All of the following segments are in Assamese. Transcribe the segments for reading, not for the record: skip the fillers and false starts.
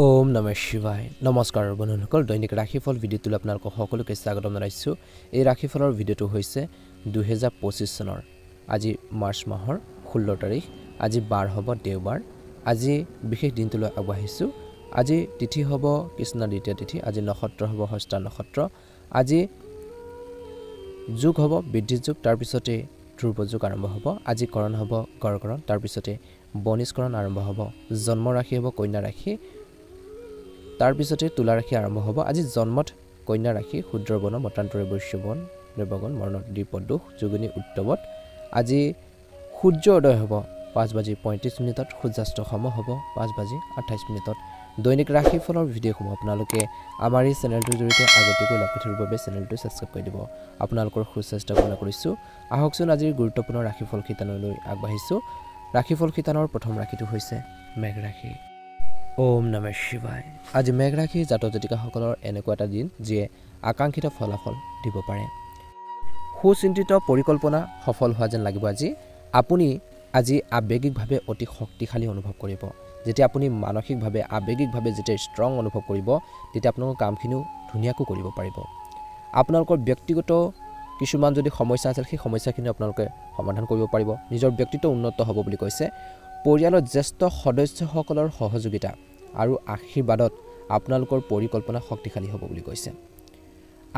ওম নমঃ শিৱায় নমস্কাৰ বন্ধুসকল দৈনিক ৰাশিফল ভিডিঅ'টোলৈ আপোনালোকক সকলোকে স্বাগতম জনাইছোঁ এই ৰাশিফলৰ ভিডিঅ'টো হৈছে 2025 চনৰ আজি মাৰ্চ মাহৰ 16 তাৰিখ আজি বাৰ হ'ব দেওবাৰ আজি বিশেষ দিনটোলৈ আগবাঢ়িছোঁ আজি তিথি হ'ব কৃষ্ণ দ্বিতীয় তিথি আজি নক্ষত্ৰ হ'ব হস্তা নক্ষত্ৰ আজি যুগ হ'ব বৃদ্ধি যুগ তাৰ পিছতে ধ্ৰুৱ যুগ আৰম্ভ হ'ব আজি কৰণ হ'ব গড়কৰণ তাৰ পিছতে বনিষ্কৰণ আৰম্ভ হ'ব জন্ম ৰাশি হ'ব কন্যা ৰাশি তাৰ পিছতে তুলা ৰাশি আৰম্ভ হ'ব আজি জন্মত কন্যা ৰাশি ক্ষুদ্ৰবন মতান্তৰে বৈশ্যবন দেৱগণ মৰণত দ্বিপদুষ যোগিনী উত্তৱত আজি সূৰ্য উদয় হ'ব 5:35 সূৰ্যাস্ত সম হ'ব 5:28 দৈনিক ৰাশিফলৰ ভিডিঅ'সমূহ আপোনালোকে আমাৰ এই চেনেলটোৰ জৰিয়তে আগতীয়াকৈ লাভ কৰিবৰ বাবে চেনেলটো ছাবস্ক্ৰাইব কৰি দিব আপোনালোকৰ সুস্বাস্থ্য কামনা কৰিছোঁ আহকচোন আজিৰ গুৰুত্বপূৰ্ণ ৰাশিফল শিতানলৈ আগবাঢ়িছোঁ ৰাশিফল শিতানৰ প্ৰথম ৰাশিটো হৈছে মেঘ ৰাশি ওম নমঃ শিৱায় আজি মেঘ ৰাশি জাতক জাতিকাসকলৰ এনেকুৱা এটা দিন যিয়ে আকাংক্ষিত ফলাফল দিব পাৰে সুচিন্তিত পৰিকল্পনা সফল হোৱা যেন লাগিব আপুনি আজি আবেগিকভাৱে অতি শক্তিশালী অনুভৱ কৰিব যেতিয়া আপুনি মানসিকভাৱে আবেগিকভাৱে যেতিয়া ষ্ট্ৰং অনুভৱ কৰিব তেতিয়া আপোনালোকৰ কামখিনিও ধুনীয়াকৈ কৰিব পাৰিব আপোনালোকৰ ব্যক্তিগত কিছুমান যদি সমস্যা আছিল সেই সমস্যাখিনি আপোনালোকে সমাধান কৰিব পাৰিব নিজৰ ব্যক্তিত্ব উন্নত হ'ব বুলি কৈছে পৰিয়ালৰ জ্যেষ্ঠ সদস্যসকলৰ সহযোগিতা আৰু আশীৰ্বাদত আপোনালোকৰ পৰিকল্পনা শক্তিশালী হ'ব বুলি কৈছে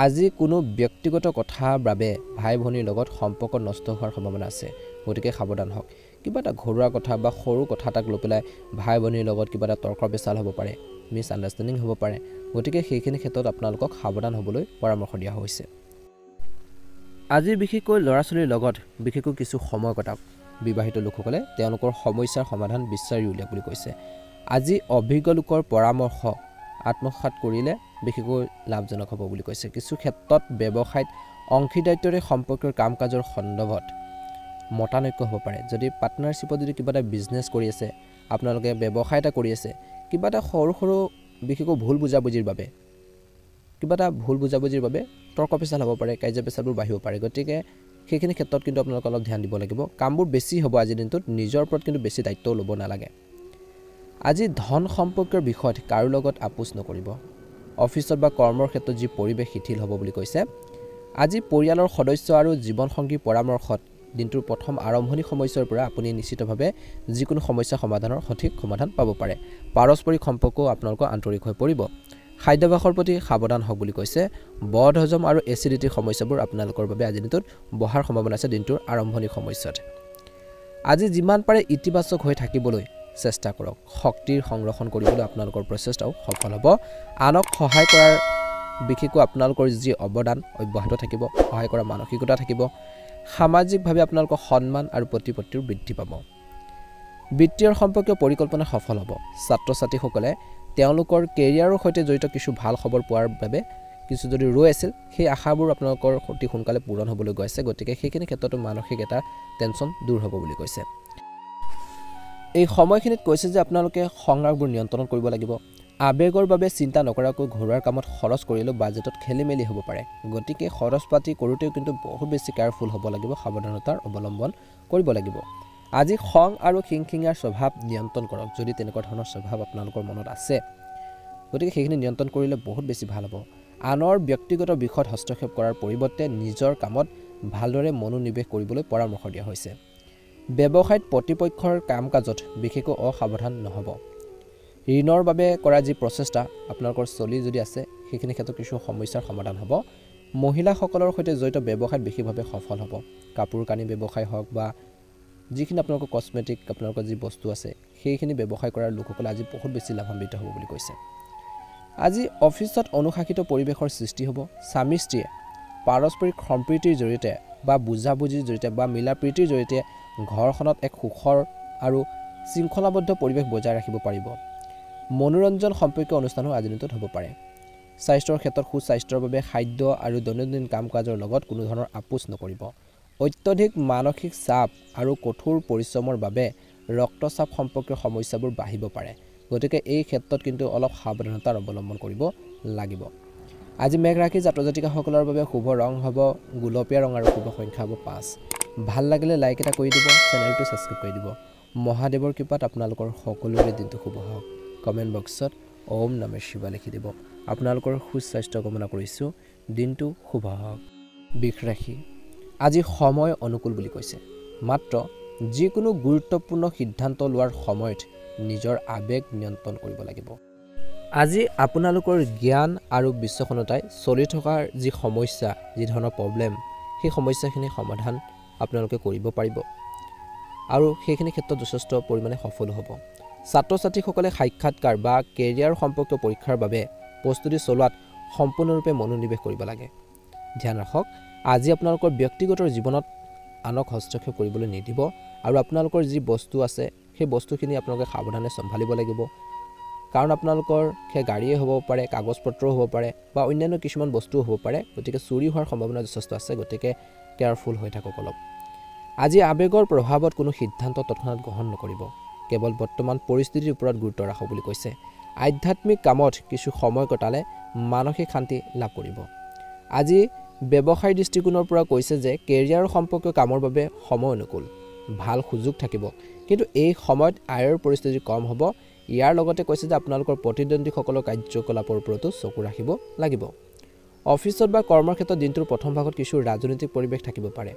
আজি কোনো ব্যক্তিগত কথাৰ বাবে ভাই ভনীৰ লগত সম্পৰ্ক নষ্ট হোৱাৰ সম্ভাৱনা আছে গতিকে সাৱধান হওক কিবা এটা ঘৰুৱা কথা বা সৰু কথা এটাক লৈ পেলাই ভাই ভনীৰ লগত কিবা এটা তৰ্ক বিচাল হ'ব পাৰে মিছ আণ্ডাৰষ্টেণ্ডিং হ'ব পাৰে গতিকে সেইখিনি ক্ষেত্ৰত আপোনালোকক সাৱধান হ'বলৈ পৰামৰ্শ দিয়া হৈছে আজি বিশেষকৈ ল'ৰা ছোৱালীৰ লগত বিশেষকৈ কিছু সময় কটাওক বিবাহিত লোকসকলে তেওঁলোকৰ সমস্যাৰ সমাধান বিচাৰি উলিয়াওক বুলি কৈছে আজি অভিজ্ঞ লোকৰ পৰামৰ্শ আত্মসাৎ কৰিলে বিশেষকৈ লাভজনক হ'ব বুলি কৈছে কিছু ক্ষেত্ৰত ব্যৱসায়ত অংশীদাৰিত্বৰে সম্পৰ্কৰ কাম কাজৰ সন্দৰ্ভত মতানৈক্য হ'ব পাৰে যদি পাৰ্টনাৰশ্বিপত যদি কিবা এটা বিজনেছ কৰি আছে আপোনালোকে ব্যৱসায় এটা কৰি আছে কিবা এটা সৰু সৰু বিশেষকৈ ভুল বুজাবুজিৰ বাবে তৰ্ক পেচাল হ'ব পাৰে কাৰ্য পেচালবোৰ বাঢ়িব পাৰে গতিকে সেইখিনি ক্ষেত্ৰত কিন্তু আপোনালোকে অলপ ধ্যান দিব লাগিব কামবোৰ বেছি হ'ব আজিৰ দিনটোত নিজৰ ওপৰত কিন্তু বেছি দায়িত্ব ল'ব নালাগে আজি ধন সম্পৰ্কৰ বিষয়ত কাৰো লগত আপোচ নকৰিব অফিচত বা কৰ্মৰ ক্ষেত্ৰত যি পৰিৱেশ শিথিল হ'ব বুলি কৈছে আজি পৰিয়ালৰ সদস্য আৰু জীৱনসংগীৰ পৰামৰ্শত দিনটোৰ প্ৰথম আৰম্ভণি সময়ৰ পৰা আপুনি নিশ্চিতভাৱে যিকোনো সমস্যা সমাধানৰ সঠিক সমাধান পাব পাৰে পাৰস্পৰিক সম্পৰ্কও আপোনালোকৰ আন্তৰিক হৈ পৰিব খাদ্যাভ্যাসৰ প্ৰতি সাৱধান হওক বুলি কৈছে বদ হজম আৰু এচিডিটিৰ সমস্যাবোৰ আপোনালোকৰ বাবে আজিৰ দিনটোত বহাৰ সম্ভাৱনা আছে দিনটোৰ আৰম্ভণি সময়ত আজি যিমান পাৰে ইতিবাচক হৈ থাকিবলৈ চেষ্টা কৰক শক্তিৰ সংৰক্ষণ কৰিবলৈ আপোনালোকৰ প্ৰচেষ্টাও সফল হ'ব আনক সহায় কৰাৰ বিশেষকৈ আপোনালোকৰ যি অৱদান অব্যাহত থাকিব সহায় কৰা মানসিকতা থাকিব সামাজিকভাৱে আপোনালোকৰ সন্মান আৰু প্ৰতিপত্তিৰ বৃদ্ধি পাব বিত্তীয় সম্পৰ্কীয় পৰিকল্পনা সফল হ'ব ছাত্ৰ ছাত্ৰীসকলে তেওঁলোকৰ কেৰিয়াৰৰ সৈতে জড়িত কিছু ভাল খবৰ পোৱাৰ বাবে কিছু যদি ৰৈ আছিল সেই আশাবোৰ আপোনালোকৰ অতি সোনকালে পূৰণ হ'বলৈ গৈ আছে গতিকে সেইখিনি ক্ষেত্ৰতো মানসিক এটা টেনশ্যন দূৰ হ'ব বুলি কৈছে এই সময়খিনিত কৈছে যে আপোনালোকে সংগ্ৰামবোৰ নিয়ন্ত্ৰণ কৰিব লাগিব আবেগৰ বাবে চিন্তা নকৰাকৈ ঘৰুৱাৰ কামত খৰচ কৰিলেও বাজেটত খেলিমেলি হ'ব পাৰে গতিকে খৰচ পাতি কৰোঁতেও কিন্তু বহুত বেছি কেয়াৰফুল হ'ব লাগিব সাৱধানতাৰ অৱলম্বন কৰিব লাগিব আজি খং আৰু খিংখিঙাৰ স্বভাৱ নিয়ন্ত্ৰণ কৰক যদি তেনেকুৱা ধৰণৰ স্বভাৱ আপোনালোকৰ মনত আছে গতিকে সেইখিনি নিয়ন্ত্ৰণ কৰিলে বহুত বেছি ভাল হ'ব আনৰ ব্যক্তিগত বিষয়ত হস্তক্ষেপ কৰাৰ পৰিৱৰ্তে নিজৰ কামত ভালদৰে মনোনিৱেশ কৰিবলৈ পৰামৰ্শ দিয়া হৈছে ব্যৱসায়ত প্ৰতিপক্ষৰ কাম কাজত বিশেষকৈ অসাৱধান নহ'ব ঋণৰ বাবে কৰা যি প্ৰচেষ্টা আপোনালোকৰ চলি যদি আছে সেইখিনি ক্ষেত্ৰত কিছু সমস্যাৰ সমাধান হ'ব মহিলাসকলৰ সৈতে জড়িত ব্যৱসায়ত বিশেষভাৱে সফল হ'ব কাপোৰ কানি ব্যৱসায় হওক বা যিখিনি আপোনালোকৰ কছমেটিক আপোনালোকৰ যি বস্তু আছে সেইখিনি ব্যৱসায় কৰাৰ লোকসকলে আজি বহুত বেছি লাভান্বিত হ'ব বুলি কৈছে আজি অফিচত অনুশাসিত পৰিৱেশৰ সৃষ্টি হ'ব স্বামী স্ত্ৰীয়ে পাৰস্পৰিক সম্প্ৰীতিৰ জৰিয়তে বা বুজাবুজিৰ জৰিয়তে বা মিলা প্ৰীতিৰ জৰিয়তে ঘৰখনত এক সুখৰ আৰু শৃংখলাবদ্ধ পৰিৱেশ বজাই ৰাখিব পাৰিব মনোৰঞ্জন সম্পৰ্কীয় অনুষ্ঠানো আজিৰ দিনটোত হ'ব পাৰে স্বাস্থ্যৰ ক্ষেত্ৰত সুস্বাস্থ্যৰ বাবে খাদ্য আৰু দৈনন্দিন কাম কাজৰ লগত কোনো ধৰণৰ আপোচ নকৰিব অত্যধিক মানসিক চাপ আৰু কঠোৰ পৰিশ্ৰমৰ বাবে ৰক্তচাপ সম্পৰ্কীয় সমস্যাবোৰ বাঢ়িব পাৰে গতিকে এই ক্ষেত্ৰত কিন্তু অলপ সাৱধানতাৰ অৱলম্বন কৰিব লাগিব আজি মেঘ ৰাশি জাতক জাতিকাসকলৰ বাবে শুভ ৰং হ'ব গুলপীয়া ৰং আৰু শুভ সংখ্যা হ'ব 5 ভাল লাগিলে লাইক এটা কৰি দিব চেনেলটো ছাবস্ক্ৰাইব কৰি দিব মহাদেৱৰ কৃপাত আপোনালোকৰ সকলোৰে দিনটো শুভ হওক কমেণ্ট বক্সত ওম নমঃ শিৱায় লিখি দিব। আপোনালোকৰ সুস্বাস্থ্য কামনা কৰিছোঁ। দিনটো শুভ হওক। বৃষ ৰাশি, আজি সময় অনুকূল বুলি কৈছে। মাত্ৰ যিকোনো গুৰুত্বপূৰ্ণ সিদ্ধান্ত লোৱাৰ সময়ত নিজৰ আৱেগ নিয়ন্ত্ৰণ কৰিব লাগিব। আজি আপোনালোকৰ জ্ঞান আৰু বিচক্ষণতাই চলি থকাৰ যি সমস্যা, যি ধৰণৰ প্ৰব্লেম, সেই সমস্যাখিনি সমাধান আপোনালোকে কৰিব পাৰিব আৰু সেইখিনি ক্ষেত্ৰত যথেষ্ট পৰিমাণে সফল হ'ব। ছাত্ৰ ছাত্ৰীসকলে সাক্ষাৎকাৰ বা কেৰিয়াৰ সম্পৰ্কীয় পৰীক্ষাৰ বাবে প্ৰস্তুতি চলোৱাত সম্পূৰ্ণৰূপে মনোনিৱেশ কৰিব লাগে। ধ্যান ৰাখক, আজি আপোনালোকৰ ব্যক্তিগত জীৱনত আনক হস্তক্ষেপ কৰিবলৈ নিদিব আৰু আপোনালোকৰ যি বস্তু আছে সেই বস্তুখিনি আপোনালোকে সাৱধানে চম্ভালিব লাগিব। কাৰণ আপোনালোকৰ সেই গাড়ীয়ে হ'ব পাৰে, কাগজ পত্ৰও হ'ব পাৰে বা অন্যান্য কিছুমান বস্তুও হ'ব পাৰে। গতিকে চুৰি হোৱাৰ সম্ভাৱনা যথেষ্ট আছে। গতিকে কেয়াৰফুল হৈ থাকক অলপ। আজি আৱেগৰ প্ৰভাৱত কোনো সিদ্ধান্ত তৎক্ষণাত গ্ৰহণ নকৰিব। কেৱল বৰ্তমান পৰিস্থিতিৰ ওপৰত গুৰুত্ব ৰাখক বুলি কৈছে। আধ্যাত্মিক কামত কিছু সময় কটালে মানসিক শান্তি লাভ কৰিব। আজি ব্যৱসায়ৰ দৃষ্টিকোণৰ পৰা কৈছে যে কেৰিয়াৰ সম্পৰ্কীয় কামৰ বাবে সময় অনুকূল, ভাল সুযোগ থাকিব। কিন্তু এই সময়ত আয়ৰ পৰিস্থিতি কম হ'ব। ইয়াৰ লগতে কৈছে যে আপোনালোকৰ প্ৰতিদ্বন্দ্বীসকলৰ কাৰ্যকলাপৰ ওপৰতো চকু ৰাখিব লাগিব। অফিচত বা কৰ্মৰ ক্ষেত্ৰত দিনটোৰ প্ৰথম ভাগত কিছু ৰাজনৈতিক পৰিৱেশ থাকিব পাৰে।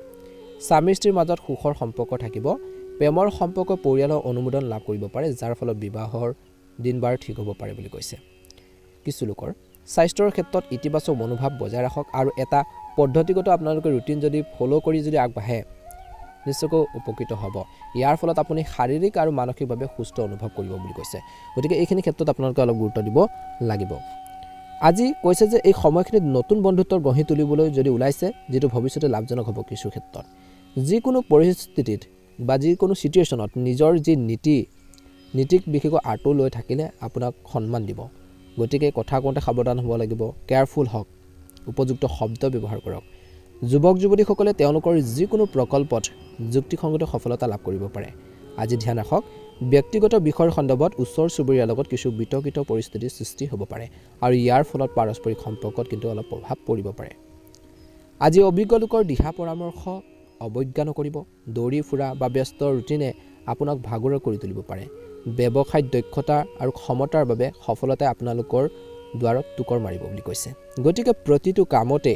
স্বামী স্ত্ৰীৰ মাজত সুখৰ সম্পৰ্ক থাকিব। প্ৰেমৰ সম্পৰ্ক পৰিয়ালৰ অনুমোদন লাভ কৰিব পাৰে, যাৰ ফলত বিবাহৰ দিন বাৰ ঠিক হ'ব পাৰে বুলি কৈছে। কিছু লোকৰ স্বাস্থ্যৰ ক্ষেত্ৰত ইতিবাচক মনোভাৱ বজাই ৰাখক আৰু এটা পদ্ধতিগত আপোনালোকে ৰুটিন যদি ফ'ল' কৰি যদি আগবাঢ়ে নিশ্চয়কৈ উপকৃত হ'ব। ইয়াৰ ফলত আপুনি শাৰীৰিক আৰু মানসিকভাৱে সুস্থ অনুভৱ কৰিব বুলি কৈছে। গতিকে এইখিনি ক্ষেত্ৰত আপোনালোকে অলপ গুৰুত্ব দিব লাগিব। আজি কৈছে যে এই সময়খিনিত নতুন বন্ধুত্ব গঢ়ি তুলিবলৈ যদি ওলাইছে, যিটো ভৱিষ্যতে লাভজনক হ'ব। কিছু ক্ষেত্ৰত যিকোনো পৰিস্থিতিত বা যিকোনো ছিটুৱেশ্যনত নিজৰ যি নীতিক বিশেষকৈ আঁতৰি লৈ থাকিলে আপোনাক সন্মান দিব। গতিকে কথা কওঁতে সাৱধান হ'ব লাগিব, কেয়াৰফুল হওক, উপযুক্ত শব্দ ব্যৱহাৰ কৰক। যুৱক যুৱতীসকলে তেওঁলোকৰ যিকোনো প্ৰকল্পত যুক্তিসংগত সফলতা লাভ কৰিব পাৰে। আজি ধ্যান ৰাখক, ব্যক্তিগত বিষয়ৰ সন্দৰ্ভত ওচৰ চুবুৰীয়াৰ লগত কিছু বিতৰ্কিত পৰিস্থিতিৰ সৃষ্টি হ'ব পাৰে আৰু ইয়াৰ ফলত পাৰস্পৰিক সম্পৰ্কত কিন্তু অলপ প্ৰভাৱ পৰিব পাৰে। আজি অভিজ্ঞ লোকৰ দিহা পৰামৰ্শ অৱজ্ঞা নকৰিব। দৌৰি ফুৰা বা ব্যস্ত ৰুটিনে আপোনাক ভাগৰুৱা কৰি তুলিব পাৰে। ব্যৱসায়ত দক্ষতা আৰু ক্ষমতাৰ বাবে সফলতাই আপোনালোকৰ দুৱাৰত টুকৰ মাৰিব বুলি কৈছে। গতিকে প্ৰতিটো কামতে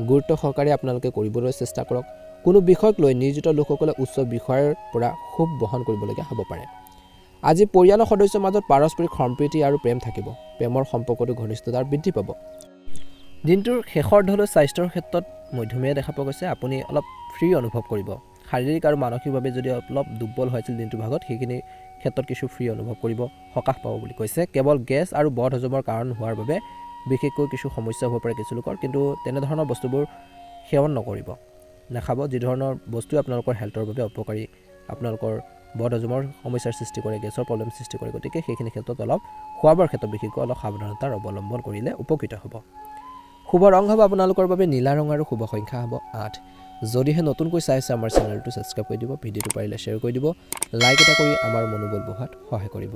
গুৰুত্ব সহকাৰে আপোনালোকে কৰিবলৈ চেষ্টা কৰক। কোনো বিষয়ক লৈ নিয়োজিত লোকসকলে উচ্চ বিষয়ৰ পৰা খুব বহন কৰিবলগীয়া হ'ব পাৰে। আজি পৰিয়ালৰ সদস্যৰ মাজত পাৰস্পৰিক সম্প্ৰীতি আৰু প্ৰেম থাকিব। প্ৰেমৰ সম্পৰ্কটো ঘনিষ্ঠতা বৃদ্ধি পাব। দিনটোৰ শেষৰ ধৰলৈ স্বাস্থ্যৰ ক্ষেত্ৰত মধ্যমীয়া দেখা পোৱা গৈছে। আপুনি অলপ ফ্ৰী অনুভৱ কৰিব। শাৰীৰিক আৰু মানসিকভাৱে যদি অলপ দুৰ্বল হৈছিল দিনটোৰ ভাগত, সেইখিনি ক্ষেত্ৰত কিছু ফ্ৰী অনুভৱ কৰিব, সকাহ পাব বুলি কৈছে। কেৱল গেছ আৰু বদ হজমৰ কাৰণ হোৱাৰ বাবে বিশেষকৈ কিছু সমস্যা হ'ব পাৰে কিছু লোকৰ। কিন্তু তেনেধৰণৰ বস্তুবোৰ সেৱন নকৰিব, নাখাব। যি ধৰণৰ বস্তুৱে আপোনালোকৰ হেল্থৰ বাবে অপকাৰী, আপোনালোকৰ বদ হজমৰ সমস্যাৰ সৃষ্টি কৰে, গেছৰ প্ৰব্লেম সৃষ্টি কৰে। গতিকে সেইখিনি ক্ষেত্ৰত অলপ খোৱা বোৱাৰ ক্ষেত্ৰত বিশেষকৈ অলপ সাৱধানতাৰ অৱলম্বন কৰিলে উপকৃত হ'ব। শুভ ৰং হ'ব আপোনালোকৰ বাবে নীলা ৰং আৰু শুভ সংখ্যা হ'ব 8। যদিহে নতুনকৈ চাই আছে আমাৰ চেনেলটো ছাবস্ক্ৰাইব কৰি দিব, ভিডিঅ'টো পাৰিলে শ্বেয়াৰ কৰি দিব, লাইক এটা কৰি আমাৰ মনোবল বঢ়োৱাত সহায় কৰিব।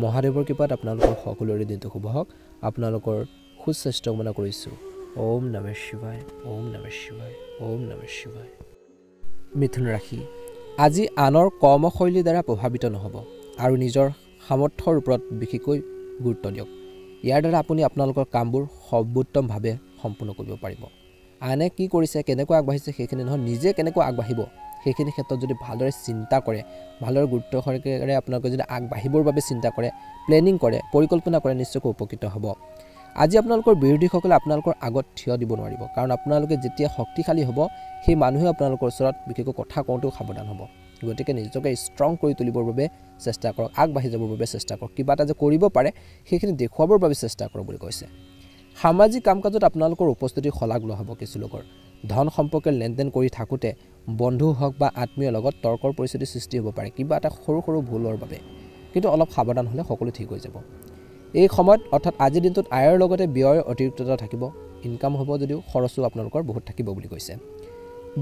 মহাদেৱৰ কৃপাত আপোনালোকৰ সকলোৰে দিনটো শুভ হওক। আপোনালোকৰ সুস্বাস্থ্য কামনা কৰিছোঁ। ওম নমঃ শিৱায়, ওম নমঃ শিৱায়, ওম নমঃ শিৱায়। মিথুন ৰাশি, আজি আনৰ কৰ্মশৈলীৰ দ্বাৰা প্ৰভাৱিত নহ'ব আৰু নিজৰ সামৰ্থ্যৰ ওপৰত বিশেষকৈ গুৰুত্ব দিয়ক। ইয়াৰ দ্বাৰা আপুনি আপোনালোকৰ কামবোৰ সৰ্বোত্তমভাৱে সম্পূৰ্ণ কৰিব পাৰিব। আনে কি কৰিছে, কেনেকৈ আগবাঢ়িছে সেইখিনি নহয়, নিজে কেনেকৈ আগবাঢ়িব সেইখিনি ক্ষেত্ৰত যদি ভালদৰে চিন্তা কৰে, ভালদৰে গুৰুত্ব সহকাৰে আপোনালোকে যদি আগবাঢ়িবৰ বাবে চিন্তা কৰে, প্লেনিং কৰে, পৰিকল্পনা কৰে, নিশ্চয়কৈ উপকৃত হ'ব। আজি আপোনালোকৰ বিৰোধীসকলে আপোনালোকৰ আগত থিয় দিব নোৱাৰিব। কাৰণ আপোনালোকে যেতিয়া শক্তিশালী হ'ব, সেই মানুহে আপোনালোকৰ ওচৰত বিশেষকৈ কথা কওঁতেও সাৱধান হ'ব। গতিকে নিজকে ষ্ট্ৰং কৰি তুলিবৰ বাবে চেষ্টা কৰক, আগবাঢ়ি যাবৰ বাবে চেষ্টা কৰক। কিবা এটা যে কৰিব পাৰে সেইখিনি দেখুৱাবৰ বাবে চেষ্টা কৰক বুলি কৈছে। সামাজিক কাম কাজত আপোনালোকৰ উপস্থিতি শলাগ লোৱা হ'ব। কিছু লোকৰ ধন সম্পৰ্কে লেনদেন কৰি থাকোঁতে বন্ধু হওক বা আত্মীয়ৰ লগত তৰ্কৰ পৰিস্থিতিৰ সৃষ্টি হ'ব পাৰে, কিবা এটা সৰু সৰু ভুলৰ বাবে। কিন্তু অলপ সাৱধান হ'লে সকলো ঠিক হৈ যাব। এই সময়ত অৰ্থাৎ আজিৰ দিনটোত আয়ৰ লগতে ব্যয়ৰ অতিৰিক্ততা থাকিব। ইনকাম হ'ব যদিও খৰচো আপোনালোকৰ বহুত থাকিব বুলি কৈছে।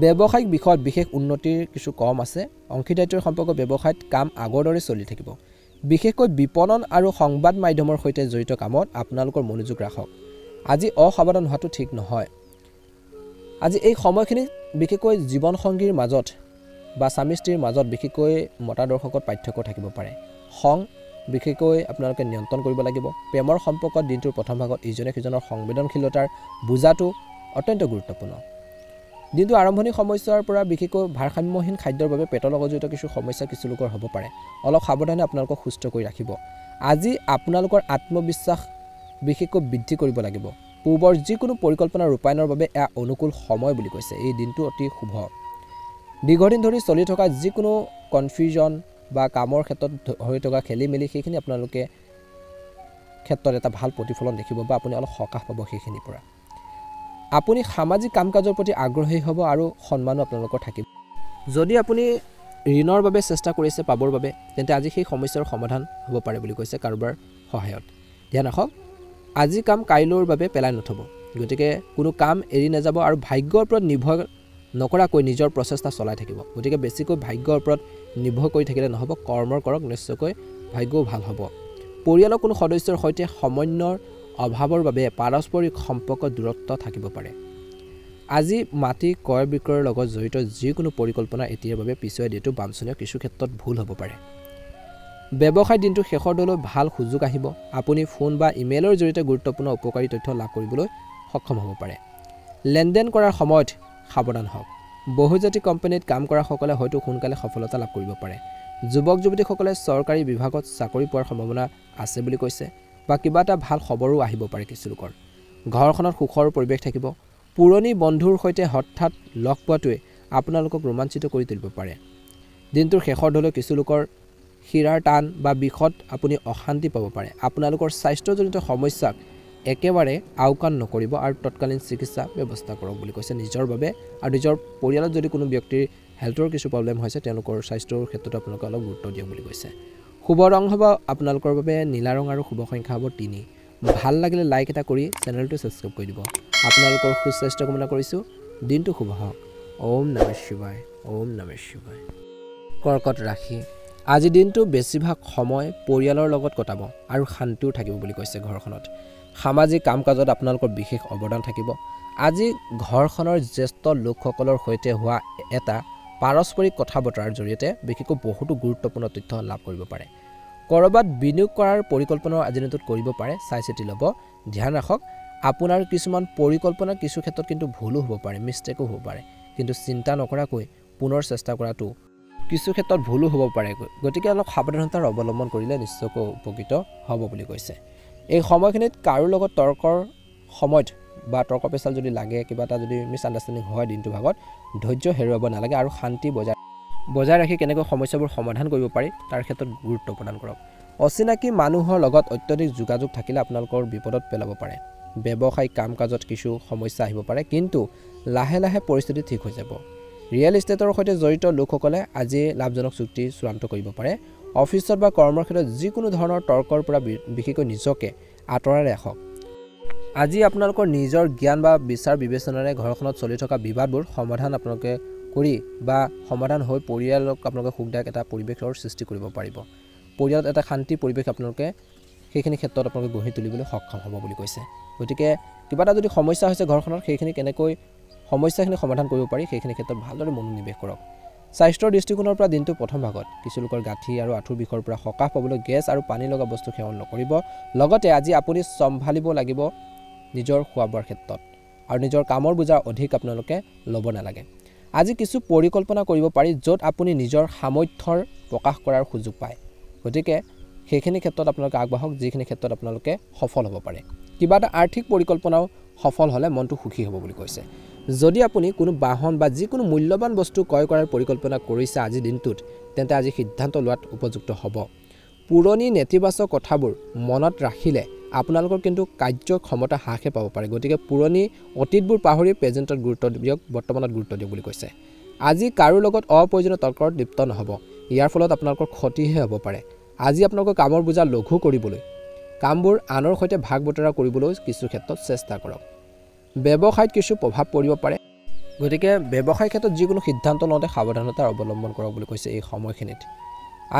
ব্যৱসায়িক বিষয়ত বিশেষ উন্নতিৰ কিছু কম আছে। অংশীদাৰিত্বৰ সম্পৰ্ক ব্যৱসায়ত কাম আগৰ দৰে চলি থাকিব। বিশেষকৈ বিপণন আৰু সংবাদ মাধ্যমৰ সৈতে জড়িত কামত আপোনালোকৰ মনোযোগ ৰাখক। আজি অসাৱধান হোৱাটো ঠিক নহয়। আজি এই সময়খিনিত বিশেষকৈ জীৱনসংগীৰ মাজত বা স্বামী স্ত্ৰীৰ মাজত বিশেষকৈ মতাদৰ্শকত পাৰ্থক্য থাকিব পাৰে। খং বিশেষকৈ আপোনালোকে নিয়ন্ত্ৰণ কৰিব লাগিব। প্ৰেমৰ সম্পৰ্কত দিনটোৰ প্ৰথম ভাগত ইজনে সিজনৰ সংবেদনশীলতাৰ বুজাটো অত্যন্ত গুৰুত্বপূৰ্ণ। দিনটো আৰম্ভণি সময়ছোৱাৰ পৰা বিশেষকৈ ভাৰসাম্যহীন খাদ্যৰ বাবে পেটৰ লগত জড়িত কিছু সমস্যা কিছু লোকৰ হ'ব পাৰে। অলপ সাৱধানে আপোনালোকক সুস্থ কৰি ৰাখিব। আজি আপোনালোকৰ আত্মবিশ্বাস বিশেষকৈ বৃদ্ধি কৰিব লাগিব। পূৰ্বৰ যিকোনো পৰিকল্পনা ৰূপায়ণৰ বাবে এয়া অনুকূল সময় বুলি কৈছে। এই দিনটো অতি শুভ। দীৰ্ঘদিন ধৰি চলি থকা যিকোনো কনফিউজন বা কামৰ ক্ষেত্ৰত হৈ থকা খেলি মেলি সেইখিনি আপোনালোকে ক্ষেত্ৰত এটা ভাল প্ৰতিফলন দেখিব বা আপুনি অলপ সকাহ পাব সেইখিনিৰ পৰা। আপুনি সামাজিক কাম কাজৰ প্ৰতি আগ্ৰহী হ'ব আৰু সন্মানো আপোনালোকৰ থাকিব। যদি আপুনি ঋণৰ বাবে চেষ্টা কৰিছে পাবৰ বাবে, তেন্তে আজি সেই সমস্যাৰ সমাধান হ'ব পাৰে বুলি কৈছে কাৰোবাৰ সহায়ত। ধ্যান ৰাখক, আজি কাম কাইলৈৰ বাবে পেলাই নথ'ব। গতিকে কোনো কাম এৰি নাযাব আৰু ভাগ্যৰ ওপৰত নিৰ্ভৰ নকৰাকৈ নিজৰ প্ৰচেষ্টা চলাই থাকিব। গতিকে বেছিকৈ ভাগ্যৰ ওপৰত নিৰ্ভৰ কৰি থাকিলে নহ'ব, কৰ্ম কৰক, নিশ্চয়কৈ ভাগ্যও ভাল হ'ব। পৰিয়ালৰ কোনো সদস্যৰ সৈতে সমন্বয়ৰ অভাৱৰ বাবে পাৰস্পৰিক সম্পৰ্কত দূৰত্ব থাকিব পাৰে। আজি মাটি ক্ৰয় বিক্ৰয়ৰ লগত জড়িত যিকোনো পৰিকল্পনা এতিয়াৰ বাবে পিছুৱাই দিয়াটো বাঞ্ছনীয়, কিছু ক্ষেত্ৰত ভুল হ'ব পাৰে। ব্যৱসায় দিনটো শেষৰ দলৈ ভাল সুযোগ আহিব। আপুনি ফোন বা ইমেইলৰ জৰিয়তে গুৰুত্বপূৰ্ণ উপকাৰী তথ্য লাভ কৰিবলৈ সক্ষম হ'ব পাৰে। লেনদেন কৰাৰ সময়ত সাৱধান হওক। বহুজাতিক কোম্পানীত কাম কৰাসকলে হয়তো সোনকালে সফলতা লাভ কৰিব পাৰে। যুৱক যুৱতীসকলে চৰকাৰী বিভাগত চাকৰি পোৱাৰ সম্ভাৱনা আছে বুলি কৈছে বা কিবা এটা ভাল খবৰো আহিব পাৰে কিছু লোকৰ। ঘৰখনত সুখৰ পৰিৱেশ থাকিব। পুৰণি বন্ধুৰ সৈতে হঠাৎ লগ পোৱাটোৱে আপোনালোকক ৰোমাঞ্চিত কৰি তুলিব পাৰে। দিনটোৰ শেষৰ দলৈ কিছু লোকৰ শিৰাৰ টান বা বিষত আপুনি অশান্তি পাব পাৰে। আপোনালোকৰ স্বাস্থ্যজনিত সমস্যাক একেবাৰে আওকাণ নকৰিব আৰু তৎকালীন চিকিৎসা ব্যৱস্থা কৰক বুলি কৈছে নিজৰ বাবে আৰু নিজৰ পৰিয়ালত যদি কোনো ব্যক্তিৰ হেল্থৰ কিছু প্ৰব্লেম হৈছে তেওঁলোকৰ স্বাস্থ্যৰ ক্ষেত্ৰত আপোনালোকে অলপ গুৰুত্ব দিয়ক বুলি কৈছে। শুভ ৰং হ'ব আপোনালোকৰ বাবে নীলা ৰং আৰু শুভ সংখ্যা হ'ব 3। ভাল লাগিলে লাইক এটা কৰি চেনেলটো ছাবস্ক্ৰাইব কৰি দিব। আপোনালোকৰ সুস্বাস্থ্য কামনা কৰিছোঁ। দিনটো শুভ হওক। ওম নমঃ শিৱায়, ওম নমঃ শিৱায়। কৰ্কট ৰাশি, আজি দিনটো বেছিভাগ সময় পৰিয়ালৰ লগত কটাব আৰু শান্তিও থাকিব বুলি কৈছে ঘৰখনত। সামাজিক কাম কাজত আপোনালোকৰ বিশেষ অৱদান থাকিব। আজি ঘৰখনৰ জ্যেষ্ঠ লোকসকলৰ সৈতে হোৱা এটা পাৰস্পৰিক কথা বতৰাৰ জৰিয়তে বিশেষকৈ বহুতো গুৰুত্বপূৰ্ণ তথ্য লাভ কৰিব পাৰে। ক'ৰবাত বিনিয়োগ কৰাৰ পৰিকল্পনাও আজি দিনটোত কৰিব পাৰে, চাই চিতি ল'ব। ধ্যান ৰাখক, আপোনাৰ কিছুমান পৰিকল্পনা কিছু ক্ষেত্ৰত কিন্তু ভুলো হ'ব পাৰে, মিষ্টেকো হ'ব পাৰে, কিন্তু চিন্তা নকৰাকৈ পুনৰ চেষ্টা কৰাটো কিছু ক্ষেত্ৰত ভুলো হ'ব পাৰে। গতিকে অলপ সাৱধানতাৰ অৱলম্বন কৰিলে নিশ্চয়কৈ উপকৃত হ'ব বুলি কৈছে। এই সময়খিনিত কাৰো লগত তৰ্কৰ সময়ত বা তৰ্ক পেচাল যদি লাগে, কিবা এটা যদি মিছ আণ্ডাৰষ্টেণ্ডিং হয় দিনটোৰ ভাগত, ধৈৰ্য হেৰুৱাব নালাগে আৰু শান্তি বজাই ৰাখি কেনেকৈ সমস্যাবোৰ সমাধান কৰিব পাৰি তাৰ ক্ষেত্ৰত গুৰুত্ব প্ৰদান কৰক। অচিনাকি মানুহৰ লগত অত্যধিক যোগাযোগ থাকিলে আপোনালোকৰ বিপদত পেলাব পাৰে। ব্যৱসায়িক কাম কাজত কিছু সমস্যা আহিব পাৰে, কিন্তু লাহে লাহে পৰিস্থিতি ঠিক হৈ যাব। ৰিয়েল ইষ্টেটৰ সৈতে জড়িত লোকসকলে আজি লাভজনক চুক্তি চূড়ান্ত কৰিব পাৰে। অফিচত বা কৰ্মৰ ক্ষেত্ৰত যিকোনো ধৰণৰ তৰ্কৰ পৰা বিশেষকৈ নিজকে আঁতৰাই ৰাখক। আজি আপোনালোকৰ নিজৰ জ্ঞান বা বিচাৰ বিবেচনাৰে ঘৰখনত চলি থকা বিবাদবোৰ সমাধান আপোনালোকে কৰি বা সমাধান হৈ পৰিয়ালক আপোনালোকে সুখদায়ক এটা পৰিৱেশৰ সৃষ্টি কৰিব পাৰিব। পৰিয়ালত এটা শান্তি পৰিৱেশ আপোনালোকে সেইখিনি ক্ষেত্ৰত আপোনালোকে গঢ়ি তুলিবলৈ সক্ষম হ'ব বুলি কৈছে। গতিকে কিবা এটা যদি সমস্যা হৈছে ঘৰখনত, সেইখিনি কেনেকৈ সমস্যাখিনি সমাধান কৰিব পাৰি সেইখিনি ক্ষেত্ৰত ভালদৰে মনোনিৱেশ কৰক। স্বাস্থ্যৰ দৃষ্টিকোণৰ পৰা দিনটো প্ৰথম ভাগত কিছু লোকৰ গাঁঠি আৰু আঁঠুৰ বিষৰ পৰা সকাহ পাবলৈ গেছ আৰু পানী লগা বস্তু সেৱন নকৰিব। লগতে আজি আপুনি চম্ভালিব লাগিব নিজৰ খোৱা বোৱাৰ ক্ষেত্ৰত আৰু নিজৰ কামৰ বোজা অধিক আপোনালোকে ল'ব নালাগে। আজি কিছু পৰিকল্পনা কৰিব পাৰি য'ত আপুনি নিজৰ সামৰ্থ্যৰ প্ৰকাশ কৰাৰ সুযোগ পায়। গতিকে সেইখিনি ক্ষেত্ৰত আপোনালোকে আগবাঢ়ক, যিখিনি ক্ষেত্ৰত আপোনালোকে সফল হ'ব পাৰে। কিবা এটা আৰ্থিক পৰিকল্পনাও সফল হ'লে মনটো সুখী হ'ব বুলি কৈছে। যদি আপুনি কোনো বাহন বা যিকোনো মূল্যৱান বস্তু ক্ৰয় কৰাৰ পৰিকল্পনা কৰিছে আজিৰ দিনটোত, তেন্তে আজি সিদ্ধান্ত লোৱাত উপযুক্ত হ'ব। পুৰণি নেতিবাচক কথাবোৰ মনত ৰাখিলে আপোনালোকৰ কিন্তু কাৰ্যক্ষমতা হ্ৰাসহে পাব পাৰে। গতিকে পুৰণি অতীতবোৰ পাহৰি প্ৰেজেণ্টত গুৰুত্ব দিয়ক, বৰ্তমানত গুৰুত্ব দিয়ক বুলি কৈছে। আজি কাৰো লগত অপ্ৰয়োজনীয় তৰ্কত লিপ্ত নহ'ব, ইয়াৰ ফলত আপোনালোকৰ ক্ষতিহে হ'ব পাৰে। আজি আপোনালোকৰ কামৰ বোজা লঘু কৰিবলৈ, কামবোৰ আনৰ সৈতে ভাগ বতৰা কৰিবলৈ কিছু ক্ষেত্ৰত চেষ্টা কৰক। ব্যৱসায়ত কিছু প্ৰভাৱ পৰিব পাৰে, গতিকে ব্যৱসায়ৰ ক্ষেত্ৰত যিকোনো সিদ্ধান্ত লওঁতে সাৱধানতাৰ অৱলম্বন কৰক বুলি কৈছে এই সময়খিনিত।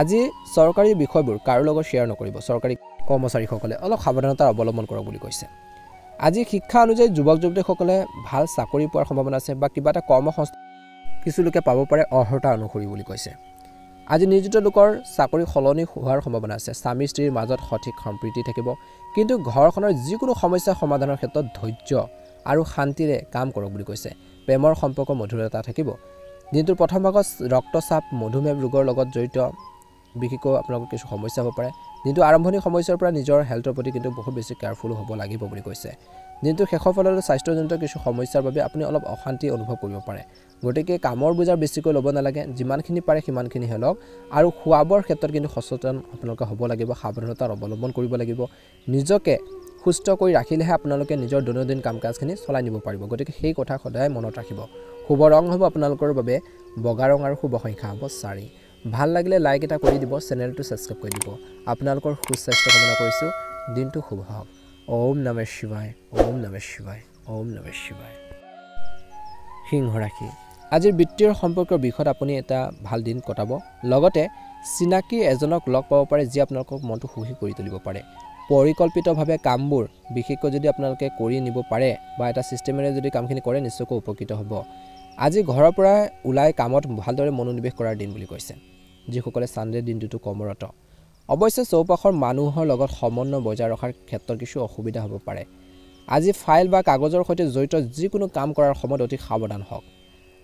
আজি চৰকাৰী বিষয়বোৰ কাৰো লগত শ্বেয়াৰ নকৰিব। চৰকাৰী কৰ্মচাৰীসকলে অলপ সাৱধানতাৰ অৱলম্বন কৰক বুলি কৈছে। আজি শিক্ষা অনুযায়ী যুৱক যুৱতীসকলে ভাল চাকৰি পোৱাৰ সম্ভাৱনা আছে বা কিবা এটা কৰ্মসংস্থাপন কিছু লোকে পাব পাৰে অৰ্হতা অনুসৰি বুলি কৈছে। আজি নিয়োজিত লোকৰ চাকৰি সলনি হোৱাৰ সম্ভাৱনা আছে। স্বামী স্ত্ৰীৰ মাজত সঠিক সম্প্ৰীতি থাকিব, কিন্তু ঘৰখনৰ যিকোনো সমস্যা সমাধানৰ ক্ষেত্ৰত ধৈৰ্য আৰু শান্তিৰে কাম কৰক বুলি কৈছে। প্ৰেমৰ সম্পৰ্ক মধুৰতা থাকিব। দিনটোৰ প্ৰথম ভাগত ৰক্তচাপ মধুমেহ ৰোগৰ লগত জড়িত বিশেষকৈ আপোনালোকৰ কিছু সমস্যা হ'ব পাৰে। দিনটো আৰম্ভণি সময়ছোৱাৰ পৰা নিজৰ হেল্থৰ প্ৰতি কিন্তু বহুত বেছি কেয়াৰফুল হ'ব লাগিব বুলি কৈছে। দিনটোৰ শেষৰ ফাললৈ স্বাস্থ্যজনিত কিছু সমস্যাৰ বাবে আপুনি অলপ অশান্তি অনুভৱ কৰিব পাৰে। গতিকে কামৰ বোজাৰ বেছিকৈ ল'ব নালাগে, যিমানখিনি পাৰে সিমানখিনিহে লওক। আৰু খোৱা বোৱাৰ ক্ষেত্ৰত কিন্তু সচেতন আপোনালোকে হ'ব লাগিব, সাৱধানতাৰ অৱলম্বন কৰিব লাগিব। নিজকে সুস্থ কৰি ৰাখিলেহে আপোনালোকে নিজৰ দৈনন্দিন কাম কাজখিনি চলাই নিব পাৰিব। গতিকে সেই কথা সদায় মনত ৰাখিব। শুভ ৰং হ'ব আপোনালোকৰ বাবে বগা ৰং আৰু শুভ সংখ্যা হ'ব 4। ভাল লাগিলে লাইক এটা কৰি দিব, চেনেলটো ছাবস্ক্ৰাইব কৰি দিব। আপোনালোকৰ সুস্বাস্থ্য কামনা কৰিছোঁ। দিনটো শুভ হওক। ওম নমঃ শিৱায়, ওম নমঃ শিৱায়, ওম নমঃ শিৱায়। সিংহ ৰাশি, আজিৰ বিত্তীয় সম্পৰ্কৰ বিষয়ত আপুনি এটা ভাল দিন কটাব। লগতে চিনাকি এজনক লগ পাব পাৰে, যি আপোনালোকক মনটো সুখী কৰি তুলিব পাৰে। পৰিকল্পিতভাৱে কামবোৰ বিশেষকৈ যদি আপোনালোকে কৰি নিব পাৰে বা এটা ছিষ্টেমেৰে যদি কামখিনি কৰে, নিশ্চয়কৈ উপকৃত হ'ব। আজি ঘৰৰ পৰা ওলাই কামত ভালদৰে মনোনিৱেশ কৰাৰ দিন বুলি কৈছে যিসকলে ছানডে দিনটোতো কৰ্মৰত। অৱশ্যে চৌপাশৰ মানুহৰ লগত সমন্বয় বজাই ৰখাৰ ক্ষেত্ৰত কিছু অসুবিধা হ'ব পাৰে। আজি ফাইল বা কাগজৰ সৈতে জড়িত যিকোনো কাম কৰাৰ সময়ত অতি সাৱধান হওক।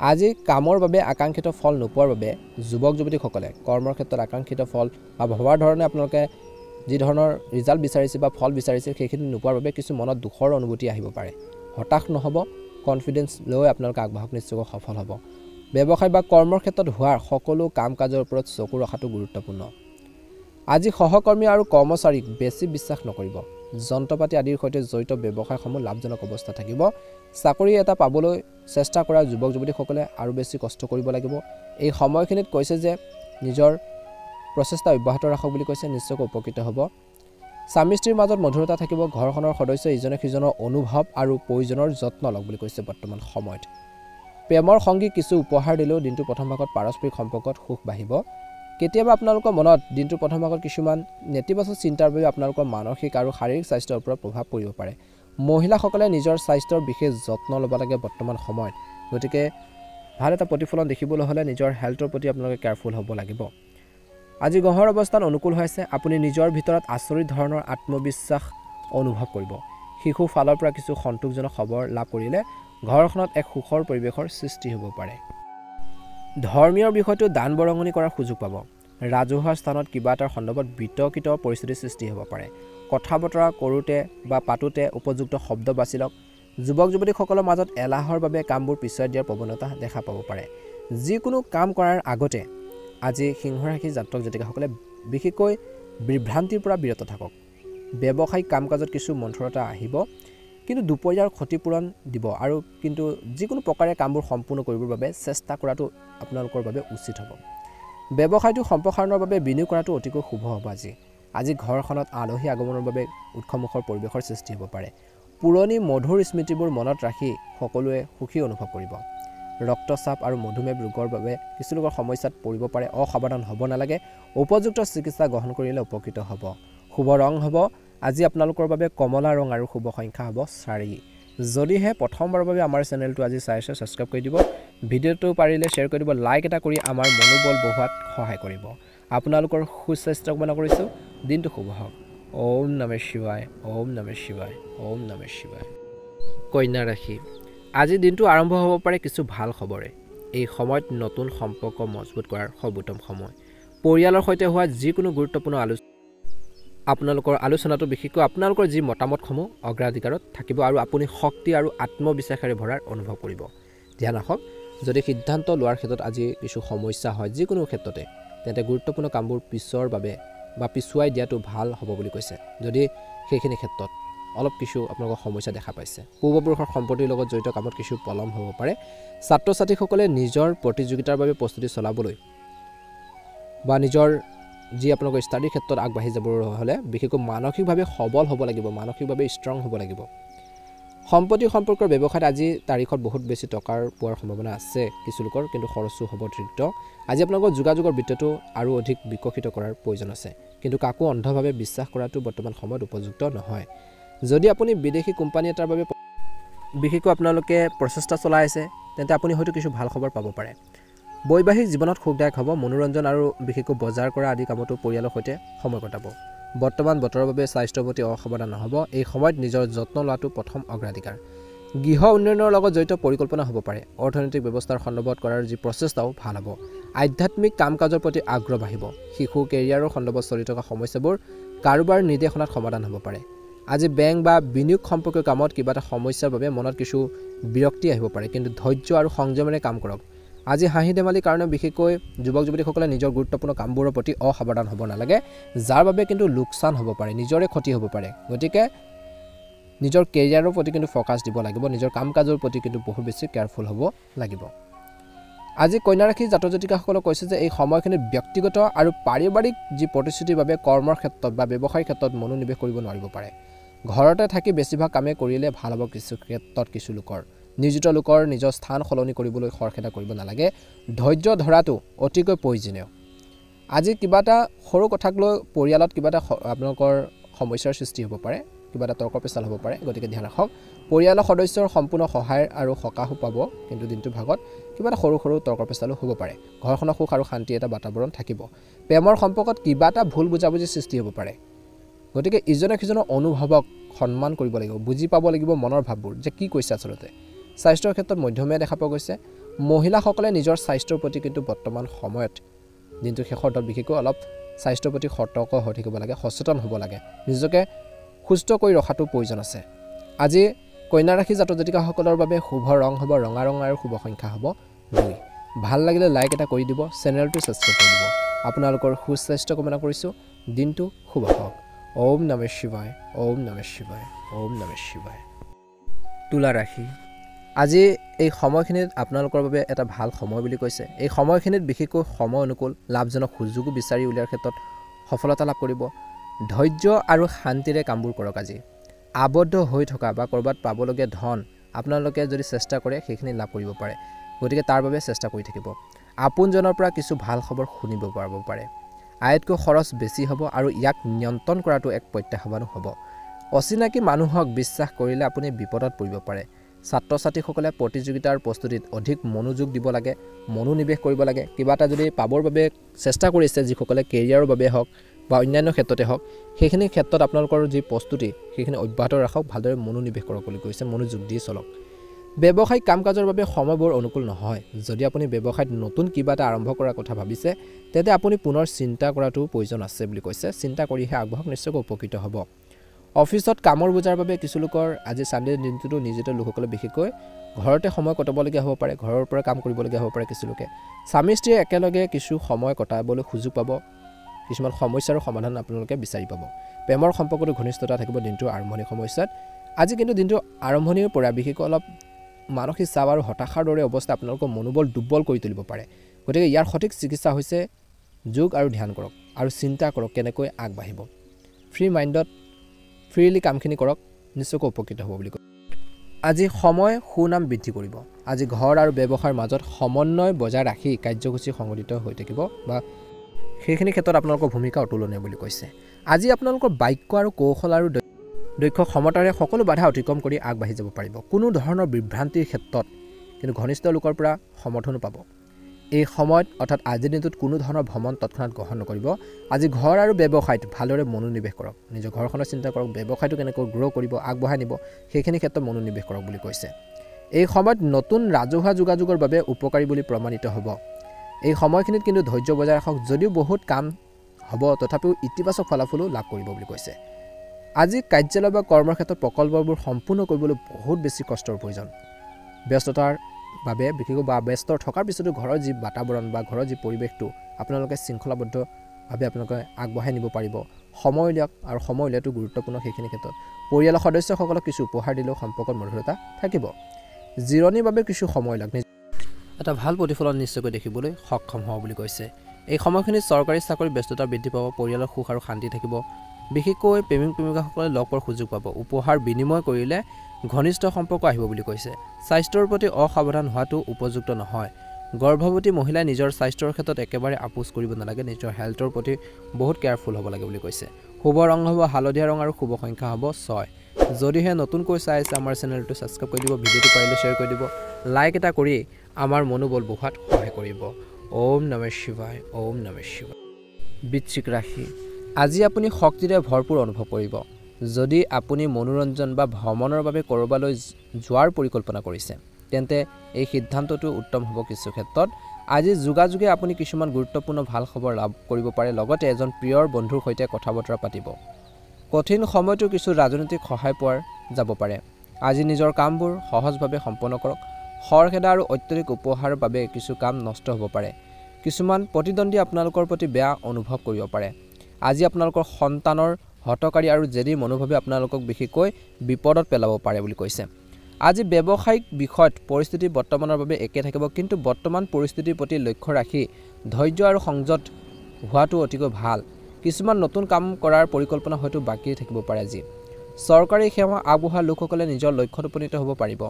আজি কামৰ বাবে আকাংক্ষিত ফল নোপোৱাৰ বাবে যুৱক যুৱতীসকলে কৰ্মৰ ক্ষেত্ৰত আকাংক্ষিত ফল বা ভবাৰ ধৰণে আপোনালোকে যি ধৰণৰ ৰিজাল্ট বিচাৰিছে বা ফল বিচাৰিছে সেইখিনি নোপোৱাৰ বাবে কিছু মনত দুখৰ অনুভূতি আহিব পাৰে। হতাশ নহ'ব, কনফিডেন্স লৈ আপোনালোকে আগবাঢ়ক, নিশ্চয়কৈ সফল হ'ব। ব্যৱসায় বা কৰ্মৰ ক্ষেত্ৰত হোৱাৰ সকলো কাম কাজৰ ওপৰত চকু ৰখাটো গুৰুত্বপূৰ্ণ। আজি সহকৰ্মী আৰু কৰ্মচাৰীক বেছি বিশ্বাস নকৰিব। যন্ত্ৰপাতি আদিৰ সৈতে জড়িত ব্যৱসায়সমূহ লাভজনক অৱস্থা থাকিব। চাকৰি এটা পাবলৈ চেষ্টা কৰা যুৱক যুৱতীসকলে আৰু বেছি কষ্ট কৰিব লাগিব। এই সময়খিনিত কৈছে যে নিজৰ প্ৰচেষ্টা অব্যাহত ৰাখক বুলি কৈছে, নিশ্চয়কৈ উপকৃত হ'ব। স্বামী স্ত্ৰীৰ মাজত মধুৰতা থাকিব। ঘৰখনৰ সদস্য ইজনে সিজনৰ অনুভৱ আৰু প্ৰয়োজনৰ যত্ন লওক বুলি কৈছে বৰ্তমান সময়ত। প্ৰেমৰ সংগী কিছু উপহাৰ দিলেও দিনটোৰ প্ৰথম ভাগত পাৰস্পৰিক সম্পৰ্কত সুখ বাঢ়িব। কেতিয়াবা আপোনালোকৰ মনত দিনটোৰ প্ৰথম ভাগত কিছুমান নেতিবাচক চিন্তাৰ বাবে আপোনালোকৰ মানসিক আৰু শাৰীৰিক স্বাস্থ্যৰ ওপৰত প্ৰভাৱ পৰিব পাৰে। মহিলাসকলে নিজৰ স্বাস্থ্যৰ বিশেষ যত্ন ল'ব লাগে বৰ্তমান সময়ত। গতিকে ভাল এটা প্ৰতিফলন দেখিবলৈ হ'লে নিজৰ হেল্থৰ প্ৰতি আপোনালোকে কেয়াৰফুল হ'ব লাগিব। আজি গ্ৰহৰ অৱস্থান অনুকূল হৈছে। আপুনি নিজৰ ভিতৰত আচৰিত ধৰণৰ আত্মবিশ্বাস অনুভৱ কৰিব। শিশু ফালৰ পৰা কিছু সন্তোষজনক খবৰ লাভ কৰিলে ঘৰখনত এক সুখৰ পৰিৱেশৰ সৃষ্টি হ'ব পাৰে। ধৰ্মীয় বিষয়টো দান বৰঙণি কৰাৰ সুযোগ পাব। ৰাজহুৱা স্থানত কিবা এটাৰ সন্দৰ্ভত বিতৰ্কিত পৰিস্থিতিৰ সৃষ্টি হ'ব পাৰে। কথা বতৰা কৰোঁতে বা পাতোতে উপযুক্ত শব্দ বাছি লওক। যুৱক যুৱতীসকলৰ মাজত এলাহৰ বাবে কামবোৰ পিছুৱাই দিয়াৰ প্ৰৱণতা দেখা পাব পাৰে। যিকোনো কাম কৰাৰ আগতে আজি সিংহ ৰাশিৰ জাতক জাতিকাসকলে বিশেষকৈ বিভ্ৰান্তিৰ পৰা বিৰত থাকক। ব্যৱসায়িক কাম কাজত কিছু মন্থৰতা আহিব, কিন্তু দুপৰীয়াৰ ক্ষতিপূৰণ দিব আৰু কিন্তু যিকোনো প্ৰকাৰে কামবোৰ সম্পূৰ্ণ কৰিবৰ বাবে চেষ্টা কৰাটো আপোনালোকৰ বাবে উচিত হ'ব। ব্যৱসায়টো সম্প্ৰসাৰণৰ বাবে বিনিয়োগ কৰাটো অতিকৈ শুভ হ'ব। আজি ঘৰখনত আলহী আগমনৰ বাবে উৎসৱমুখৰ পৰিৱেশৰ সৃষ্টি হ'ব পাৰে। পুৰণি মধুৰ স্মৃতিবোৰ মনত ৰাখি সকলোৱে সুখী অনুভৱ কৰিব। ৰক্তচাপ আৰু মধুমেহ ৰোগৰ বাবে কিছু লোকৰ সমস্যাত পৰিব পাৰে। অসাৱধান হ'ব নালাগে, উপযুক্ত চিকিৎসা গ্ৰহণ কৰিলে উপকৃত হ'ব। শুভ ৰং হ'ব আজি আপোনালোকৰ বাবে কমলা ৰং আৰু শুভ সংখ্যা হ'ব 4। যদিহে প্ৰথমবাৰৰ বাবে আমাৰ চেনেলটো আজি চাইছে, ছাবস্ক্ৰাইব কৰি দিব। ভিডিঅ'টো পাৰিলে শ্বেয়াৰ কৰি দিব, লাইক এটা কৰি আমাৰ মনোবল বঢ়োৱাত সহায় কৰিব। আপোনালোকৰ সুস্বাস্থ্য কামনা কৰিছোঁ। দিনটো শুভ হওক। ওম নমঃ শিৱায়, ওম নমঃ শিৱায়, ওম নমঃ শিৱায়। কন্যা ৰাশি, আজি দিনটো আৰম্ভ হ'ব পাৰে কিছু ভাল খবৰে। এই সময়ত নতুন সম্পৰ্ক মজবুত কৰাৰ সৰ্বোত্তম সময়। পৰিয়ালৰ সৈতে হোৱা যিকোনো গুৰুত্বপূৰ্ণ আপোনালোকৰ আলোচনাটো বিশেষকৈ আপোনালোকৰ যি মতামতসমূহ অগ্ৰাধিকাৰত থাকিব আৰু আপুনি শক্তি আৰু আত্মবিশ্বাসেৰে ভৰাৰ অনুভৱ কৰিব। ধ্যান ৰাখক, যদি সিদ্ধান্ত লোৱাৰ ক্ষেত্ৰত আজি কিছু সমস্যা হয় যিকোনো ক্ষেত্ৰতে, তেন্তে গুৰুত্বপূৰ্ণ কামবোৰ পিছৰ বাবে বা পিছুৱাই দিয়াটো ভাল হ'ব বুলি কৈছে। যদি সেইখিনি ক্ষেত্ৰত অলপ কিছু আপোনালোকৰ সমস্যা দেখা পাইছে, পূৰ্বপুৰুষৰ সম্পত্তিৰ লগত জড়িত কামত কিছু পলম হ'ব পাৰে। ছাত্ৰ ছাত্ৰীসকলে নিজৰ প্ৰতিযোগিতাৰ বাবে প্ৰস্তুতি চলাবলৈ বা নিজৰ যি আপোনালোকৰ ষ্টাডিৰ ক্ষেত্ৰত আগবাঢ়ি যাবলৈ হ'লে বিশেষকৈ মানসিকভাৱে সবল হ'ব লাগিব, মানসিকভাৱে ষ্ট্ৰং হ'ব লাগিব। সম্পত্তি সম্পৰ্কৰ ব্যৱসায়ত আজি তাৰিখত বহুত বেছি টকাৰ পোৱাৰ সম্ভাৱনা আছে কিছু লোকৰ, কিন্তু খৰচো হ'ব অতিৰিক্ত। আজি আপোনালোকৰ যোগাযোগৰ বৃত্তটো আৰু অধিক বিকশিত কৰাৰ প্ৰয়োজন আছে, কিন্তু কাকো অন্ধভাৱে বিশ্বাস কৰাটো বৰ্তমান সময়ত উপযুক্ত নহয়। যদি আপুনি বিদেশী কোম্পানী এটাৰ বাবে বিশেষকৈ আপোনালোকে প্ৰচেষ্টা চলাই আছে, তেন্তে আপুনি হয়তো কিছু ভাল খবৰ পাব পাৰে। বৈবাহিক জীৱনত সুখদায়ক হ'ব। মনোৰঞ্জন আৰু বিশেষকৈ বজাৰ কৰা আদি কামতো পৰিয়ালৰ সৈতে সময় কটাব। বৰ্তমান বতৰৰ বাবে স্বাস্থ্যৰ প্ৰতি অসাৱধান নহ'ব। এই সময়ত নিজৰ যত্ন লোৱাটো প্ৰথম অগ্ৰাধিকাৰ। গৃহ উন্নয়নৰ লগত জড়িত পৰিকল্পনা হ'ব পাৰে। অৰ্থনৈতিক ব্যৱস্থাৰ সন্দৰ্ভত কৰাৰ যি প্ৰচেষ্টাও ভাল হ'ব। আধ্যাত্মিক কাম কাজৰ প্ৰতি আগ্ৰহ বাঢ়িব। শিশু কেৰিয়াৰৰ সন্দৰ্ভত চলি থকা সমস্যাবোৰ কাৰোবাৰ নিৰ্দেশনাত সমাধান হ'ব পাৰে। আজি বেংক বা বিনিয়োগ সম্পৰ্কীয় কামত কিবা এটা সমস্যাৰ বাবে মনত কিছু বিৰক্তি আহিব পাৰে, কিন্তু ধৈৰ্য আৰু সংযমেৰে কাম কৰক। আজি হাঁহি ধেমালিৰ কাৰণে বিশেষকৈ যুৱক যুৱতীসকলে নিজৰ গুৰুত্বপূৰ্ণ কামবোৰৰ প্ৰতি অসাৱধান হ'ব নালাগে, যাৰ বাবে কিন্তু লোকচান হ'ব পাৰে, নিজৰে ক্ষতি হ'ব পাৰে। গতিকে নিজৰ কেৰিয়াৰৰ প্ৰতি কিন্তু ফ'কাছ দিব লাগিব, নিজৰ কাম কাজৰ প্ৰতি কিন্তু বহুত বেছি কেয়াৰফুল হ'ব লাগিব। আজি কন্যা ৰাশিৰ জাতক জাতিকাসকলক কৈছে যে এই সময়খিনিত ব্যক্তিগত আৰু পাৰিবাৰিক যি প্ৰতিশ্ৰুতিৰ বাবে কৰ্মৰ ক্ষেত্ৰত বা ব্যৱসায়ৰ ক্ষেত্ৰত মনোনিৱেশ কৰিব নোৱাৰিব পাৰে। ঘৰতে থাকি বেছিভাগ কামেই কৰিলে ভাল হ'ব। কিছু ক্ষেত্ৰত কিছু লোকৰ নিয়োজিত লোকৰ নিজৰ স্থান সলনি কৰিবলৈ খৰখেদা কৰিব নালাগে। ধৈৰ্য ধৰাটো অতিকৈ প্ৰয়োজনীয়। আজি কিবা এটা সৰু কথাক লৈ পৰিয়ালত কিবা এটা আপোনালোকৰ সমস্যাৰ সৃষ্টি হ'ব পাৰে, কিবা এটা তৰ্ক পেচাল হ'ব পাৰে। গতিকে ধ্যান ৰাখক। পৰিয়ালৰ সদস্যৰ সম্পূৰ্ণ সহায় আৰু সকাহো পাব, কিন্তু দিনটোৰ ভাগত কিবা এটা সৰু সৰু তৰ্ক পেচালো হ'ব পাৰে। ঘৰখনৰ সুখ আৰু শান্তি এটা বাতাবৰণ থাকিব। প্ৰেমৰ সম্পৰ্কত কিবা এটা ভুল বুজাবুজি সৃষ্টি হ'ব পাৰে। গতিকে ইজনে সিজনৰ অনুভৱক সন্মান কৰিব লাগিব, বুজি পাব লাগিব মনৰ ভাৱবোৰ যে কি কৈছে আচলতে। স্বাস্থ্যৰ ক্ষেত্ৰত মধ্যমীয়া দেখা পোৱা গৈছে। মহিলাসকলে নিজৰ স্বাস্থ্যৰ প্ৰতি কিন্তু বৰ্তমান সময়ত দিনটোৰ শেষত বিশেষকৈ অলপ স্বাস্থ্যৰ প্ৰতি সতৰ্ক হৈ থাকিব লাগে, সচেতন হ'ব লাগে, নিজকে সুস্থ কৰি ৰখাটো প্ৰয়োজন আছে। আজি কন্যা ৰাশি জাতক জাতিকাসকলৰ বাবে শুভ ৰং হ'ব ৰঙা ৰং আৰু শুভ সংখ্যা হ'ব 2। ভাল লাগিলে লাইক এটা কৰি দিব, চেনেলটো ছাবস্ক্ৰাইব কৰি দিব। আপোনালোকৰ সুস্বাস্থ্য কামনা কৰিছোঁ। দিনটো শুভ হওক। ওম নমঃ শিৱায়, ওম নমঃ শিৱায়, ওম নমঃ শিৱায়। তুলা ৰাশি, আজি এই সময়খিনিত আপোনালোকৰ বাবে এটা ভাল সময় বুলি কৈছে। এই সময়খিনিত বিশেষকৈ সময় অনুকূল, লাভজনক সুযোগো বিচাৰি উলিওৱাৰ ক্ষেত্ৰত সফলতা লাভ কৰিব। ধৈৰ্য আৰু শান্তিৰে কামবোৰ কৰক। আজি আবদ্ধ হৈ থকা বা ক'ৰবাত পাবলগীয়া ধন আপোনালোকে যদি চেষ্টা কৰে সেইখিনি লাভ কৰিব পাৰে। গতিকে তাৰ বাবে চেষ্টা কৰি থাকিব। আপোনজনৰ পৰা কিছু ভাল খবৰ শুনিব পাৰিব পাৰে। আয়তকৈ খৰচ বেছি হ'ব আৰু ইয়াক নিয়ন্ত্ৰণ কৰাটো এক প্ৰত্যাহ্বানো হ'ব। অচিনাকি মানুহক বিশ্বাস কৰিলে আপুনি বিপদত পৰিব পাৰে। ছাত্ৰ ছাত্ৰীসকলে প্ৰতিযোগিতাৰ প্ৰস্তুতিত অধিক মনোযোগ দিব লাগে, মনোনিৱেশ কৰিব লাগে। কিবা এটা যদি পাবৰ বাবে চেষ্টা কৰিছে, যিসকলে কেৰিয়াৰৰ বাবে হওক বা অন্যান্য ক্ষেত্ৰতে হওক, সেইখিনি ক্ষেত্ৰত আপোনালোকৰ যি প্ৰস্তুতি সেইখিনি অব্যাহত ৰাখক, ভালদৰে মনোনিৱেশ কৰক বুলি কৈছে, মনোযোগ দি চলক। ব্যৱসায়িক কাম কাজৰ বাবে সময়বোৰ অনুকূল নহয়। যদি আপুনি ব্যৱসায়ত নতুন কিবা এটা আৰম্ভ কৰাৰ কথা ভাবিছে, তেন্তে আপুনি পুনৰ চিন্তা কৰাটো প্ৰয়োজন আছে বুলি কৈছে। চিন্তা কৰিহে আগবঢ়ক, নিশ্চয়কৈ উপকৃত হ'ব। অফিচত কামৰ বোজাৰ বাবে কিছু লোকৰ আজি ছানডে দিনটোতো নিয়োজিত লোকসকলে বিশেষকৈ ঘৰতে সময় কটাবলগীয়া হ'ব পাৰে, ঘৰৰ পৰা কাম কৰিবলগীয়া হ'ব পাৰে। কিছু লোকে স্বামী স্ত্ৰীয়ে একেলগে কিছু সময় কটাবলৈ সুযোগ পাব। কিছুমান সমস্যাৰো সমাধান আপোনালোকে বিচাৰি পাব। প্ৰেমৰ সম্পৰ্কতো ঘনিষ্ঠতা থাকিব দিনটোৰ আৰম্ভণি সময়ছোৱাত। আজি কিন্তু দিনটোৰ আৰম্ভণিৰ পৰা বিশেষকৈ অলপ মানসিক চাপ আৰু হতাশাৰ দৰে অৱস্থা আপোনালোকৰ মনোবল দুৰ্বল কৰি তুলিব পাৰে। গতিকে ইয়াৰ সঠিক চিকিৎসা হৈছে যোগ আৰু ধ্যান কৰক আৰু চিন্তা কৰক কেনেকৈ আগবাঢ়িব। ফ্ৰী মাইণ্ডত ফ্ৰীলি কামখিনি কৰক, নিশ্চয়কৈ উপকৃত হ'ব বুলি কয়। আজি সময় সুনাম বৃদ্ধি কৰিব। আজি ঘৰ আৰু ব্যৱসায়ৰ মাজত সমন্বয় বজাই ৰাখি কাৰ্যসূচী সংগঠিত হৈ থাকিব বা সেইখিনি ক্ষেত্ৰত আপোনালোকৰ ভূমিকা অতুলনীয় বুলি কৈছে। আজি আপোনালোকৰ বাক্য আৰু কৌশল আৰু দক্ষ ক্ষমতাৰে সকলো বাধা অতিক্ৰম কৰি আগবাঢ়ি যাব পাৰিব। কোনো ধৰণৰ বিভ্ৰান্তিৰ ক্ষেত্ৰত কিন্তু ঘনিষ্ঠ লোকৰ পৰা সমৰ্থনো পাব। এই সময়ত অৰ্থাৎ আজিৰ দিনটোত কোনো ধৰণৰ ভ্ৰমণ তৎক্ষণাত গ্ৰহণ নকৰিব। আজি ঘৰ আৰু ব্যৱসায়ত ভালদৰে মনোনিৱেশ কৰক। নিজৰ ঘৰখনৰ চিন্তা কৰক, ব্যৱসায়টো কেনেকৈ গ্ৰ' কৰিব, আগবঢ়াই নিব, সেইখিনি ক্ষেত্ৰত মনোনিৱেশ কৰক বুলি কৈছে। এই সময়ত নতুন ৰাজহুৱা যোগাযোগৰ বাবে উপকাৰী বুলি প্ৰমাণিত হ'ব। এই সময়খিনিত কিন্তু ধৈৰ্য বজাই ৰাখক। যদিও বহুত কাম হ'ব, তথাপিও ইতিবাচক ফলাফলো লাভ কৰিব বুলি কৈছে। আজি কাৰ্যালয় বা কৰ্মৰ ক্ষেত্ৰত প্ৰকল্পবোৰ সম্পূৰ্ণ কৰিবলৈ বহুত বেছি কষ্টৰ প্ৰয়োজন। ব্যস্ততাৰ বাবে বিশেষকৈ বা ব্যস্ত থকাৰ পিছতো ঘৰৰ যি বাতাবৰণ বা ঘৰৰ যি পৰিৱেশটো আপোনালোকে শৃংখলাবদ্ধভাৱে আপোনালোকে আগবঢ়াই নিব পাৰিব। সময় উলিয়াওক আৰু সময় উলিয়াটো গুৰুত্বপূৰ্ণ। সেইখিনি ক্ষেত্ৰত পৰিয়ালৰ সদস্যসকলক কিছু উপহাৰ দিলেও সম্পৰ্কত মধুৰতা থাকিব। জিৰণিৰ বাবে কিছু সময় লওক, এটা ভাল প্ৰতিফলন নিশ্চয়কৈ দেখিবলৈ সক্ষম হ'ব বুলি কৈছে। এই সময়খিনিত চৰকাৰী চাকৰি ব্যস্ততা বৃদ্ধি পাব। পৰিয়ালৰ সুখ আৰু শান্তি থাকিব। বিশেষকৈ প্ৰেমিক প্ৰেমিকাসকলে লগ পোৱাৰ সুযোগ পাব। উপহাৰ বিনিময় কৰিলে ঘনিষ্ঠ সম্পৰ্ক আহিব বুলি কৈছে। স্বাস্থ্যৰ প্ৰতি অসাৱধান হোৱাটো উপযুক্ত নহয়। গৰ্ভৱতী মহিলাই নিজৰ স্বাস্থ্যৰ ক্ষেত্ৰত একেবাৰে আপোচ কৰিব নালাগে। নিজৰ হেল্থৰ প্ৰতি বহুত কেয়াৰফুল হ'ব লাগে বুলি কৈছে। শুভ ৰং হ'ব হালধীয়া ৰং আৰু শুভ সংখ্যা হ'ব 6। যদিহে নতুনকৈ চাই আছে আমাৰ চেনেলটো ছাবস্ক্ৰাইব কৰি দিব, ভিডিঅ'টো পাৰিলে শ্বেয়াৰ কৰি দিব, লাইক এটা কৰি আমাৰ মনোবল বঢ়োৱাত সহায় কৰিব। ওম নমঃ শিৱায় ওম নমঃ শিৱায়। বৃশ্চিক ৰাশি, আজি আপুনি শক্তিৰে ভৰপূৰ অনুভৱ কৰিব। যদি আপুনি মনোৰঞ্জন বা ভ্ৰমণৰ বাবে ক'ৰবালৈ যোৱাৰ পৰিকল্পনা কৰিছে তেন্তে এই সিদ্ধান্তটো উত্তম হ'ব। কিছু ক্ষেত্ৰত আজি যোগাযোগে আপুনি কিছুমান গুৰুত্বপূৰ্ণ ভাল খবৰ লাভ কৰিব পাৰে, লগতে এজন প্ৰিয়ৰ বন্ধুৰ সৈতে কথা বতৰা পাতিব। কঠিন সময়তো কিছু ৰাজনৈতিক সহায় পোৱাৰ যাব পাৰে। আজি নিজৰ কামবোৰ সহজভাৱে সম্পন্ন কৰক। খৰখেদা আৰু অত্যধিক উপহাৰৰ বাবে কিছু কাম নষ্ট হ'ব পাৰে। কিছুমান প্ৰতিদ্বন্দ্বী আপোনালোকৰ প্ৰতি বেয়া অনুভৱ কৰিব পাৰে। আজি আপোনালোকৰ সন্তানৰ হঠকাৰী আৰু জেদী মনোভাৱে আপোনালোকক বিশেষকৈ বিপদত পেলাব পাৰে বুলি কৈছে। আজি ব্যৱসায়িক বিষয়ত পৰিস্থিতি বৰ্তমানৰ বাবে একে থাকিব, কিন্তু বৰ্তমান পৰিস্থিতিৰ প্ৰতি লক্ষ্য ৰাখি ধৈৰ্য আৰু সংযত হোৱাটো অতিকৈ ভাল। কিছুমান নতুন কাম কৰাৰ পৰিকল্পনা হয়তো বাকী থাকিব পাৰে। আজি চৰকাৰী সেৱা আগবঢ়োৱা লোকসকলে নিজৰ লক্ষ্যত উপনীত হ'ব পাৰিব।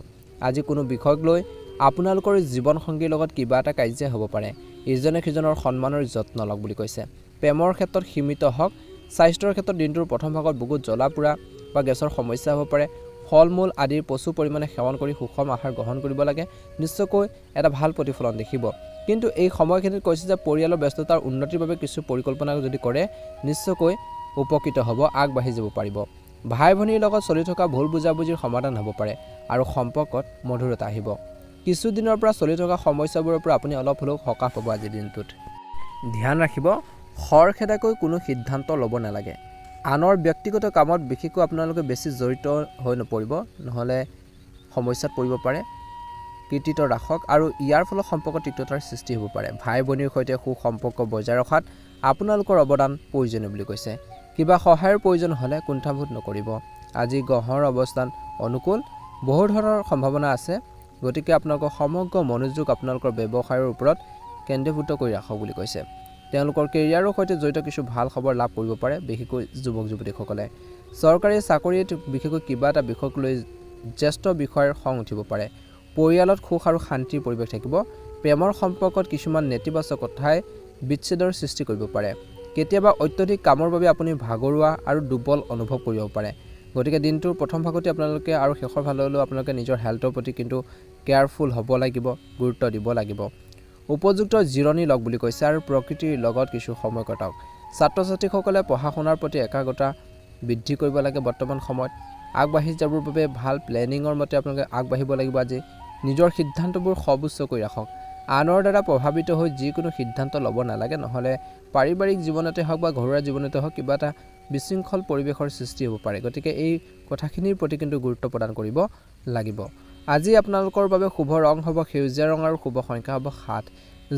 আজি কোনো বিষয়ক লৈ আপোনালোকৰ জীৱনসংগীৰ লগত কিবা এটা কাজিয়া হ'ব পাৰে। ইজনে সিজনৰ সন্মানৰ যত্ন লওক বুলি কৈছে। প্ৰেমৰ ক্ষেত্ৰত সীমিত হওক। স্বাস্থ্যৰ ক্ষেত্ৰত দিনটোৰ প্ৰথম ভাগত বুকুত জ্বলা পোৰা বা গেছৰ সমস্যা হ'ব পাৰে। ফল মূল আদিৰ প্ৰচুৰ পৰিমাণে সেৱন কৰি সুষম আহাৰ গ্ৰহণ কৰিব লাগে। নিশ্চয়কৈ এটা ভাল প্ৰতিফলন দেখিব। কিন্তু এই সময়খিনিত কৈছে যে পৰিয়ালৰ ব্যস্ততাৰ উন্নতিৰ বাবে কিছু পৰিকল্পনা যদি কৰে নিশ্চয়কৈ উপকৃত হ'ব, আগবাঢ়ি যাব পাৰিব। ভাই ভনীৰ লগত চলি থকা ভুল বুজাবুজিৰ সমাধান হ'ব পাৰে আৰু সম্পৰ্কত মধুৰতা আহিব। কিছুদিনৰ পৰা চলি থকা সমস্যাবোৰৰ পৰা আপুনি অলপ হ'লেও সকাহ পাব আজিৰ দিনটোত। ধ্যান ৰাখিব, খৰখেদাকৈ কোনো সিদ্ধান্ত ল'ব নালাগে। আনৰ ব্যক্তিগত কামত বিশেষকৈ আপোনালোকে বেছি জড়িত হৈ নপৰিব, নহ'লে সমস্যাত পৰিব পাৰে। কৃতিত্ব ৰাখক আৰু ইয়াৰ ফলত সম্পৰ্ক তিক্ততাৰ সৃষ্টি হ'ব পাৰে। ভাই ভনীৰ সৈতে সুসম্পৰ্ক বজাই ৰখাত আপোনালোকৰ অৱদান প্ৰয়োজনীয় বুলি কৈছে। কিবা সহায়ৰ প্ৰয়োজন হ'লে কুণ্ঠাবোধ নকৰিব। আজি গ্ৰহৰ অৱস্থান অনুকূল, বহু ধৰণৰ সম্ভাৱনা আছে, গতিকে আপোনালোকৰ সমগ্ৰ মনোযোগ আপোনালোকৰ ব্যৱসায়ৰ ওপৰত কেন্দ্ৰীভূত কৰি ৰাখক বুলি কৈছে। তেওঁলোকৰ কেৰিয়াৰৰ সৈতে জড়িত কিছু ভাল খবৰ লাভ কৰিব পাৰে, বিশেষকৈ যুৱক যুৱতীসকলে। চৰকাৰী চাকৰিত বিশেষকৈ কিবা এটা বিষয়ক লৈ জ্যেষ্ঠ বিষয়ৰ খং উঠিব পাৰে। পৰিয়ালত সুখ আৰু শান্তিৰ পৰিৱেশ থাকিব। প্ৰেমৰ সম্পৰ্কত কিছুমান নেতিবাচক কথাই বিচ্ছেদৰ সৃষ্টি কৰিব পাৰে। কেতিয়াবা অত্যধিক কামৰ বাবে আপুনি ভাগৰুৱা আৰু দুৰ্বল অনুভৱ কৰিব পাৰে। গতিকে দিনটোৰ প্ৰথম ভাগতে আপোনালোকে আৰু শেষৰ ভাগলৈও আপোনালোকে নিজৰ হেল্থৰ প্ৰতি কিন্তু কেয়াৰফুল হ'ব লাগিব, গুৰুত্ব দিব লাগিব। উপযুক্ত জিৰণি লওক বুলি কৈছে আৰু প্ৰকৃতিৰ লগত কিছু সময় কটাওক। ছাত্ৰ ছাত্ৰীসকলে পঢ়া শুনাৰ প্ৰতি একাগ্ৰতা বৃদ্ধি কৰিব লাগে। বৰ্তমান সময়ত আগবাঢ়ি যাবৰ বাবে ভাল প্লেনিঙৰ মতে আপোনালোকে আগবাঢ়িব লাগিব। আজি নিজৰ সিদ্ধান্তবোৰ সৰ্বোচ্চ কৰি ৰাখক। আনৰ দ্বাৰা প্ৰভাৱিত হৈ যিকোনো সিদ্ধান্ত ল'ব নালাগে, নহ'লে পাৰিবাৰিক জীৱনতে হওক বা ঘৰুৱা জীৱনতে হওক কিবা এটা বিশৃংখল পৰিৱেশৰ সৃষ্টি হ'ব পাৰে। গতিকে এই কথাখিনিৰ প্ৰতি কিন্তু গুৰুত্ব প্ৰদান কৰিব লাগিব। আজি আপোনালোকৰ বাবে শুভ ৰং হ'ব সেউজীয়া ৰং আৰু শুভ সংখ্যা হ'ব 7।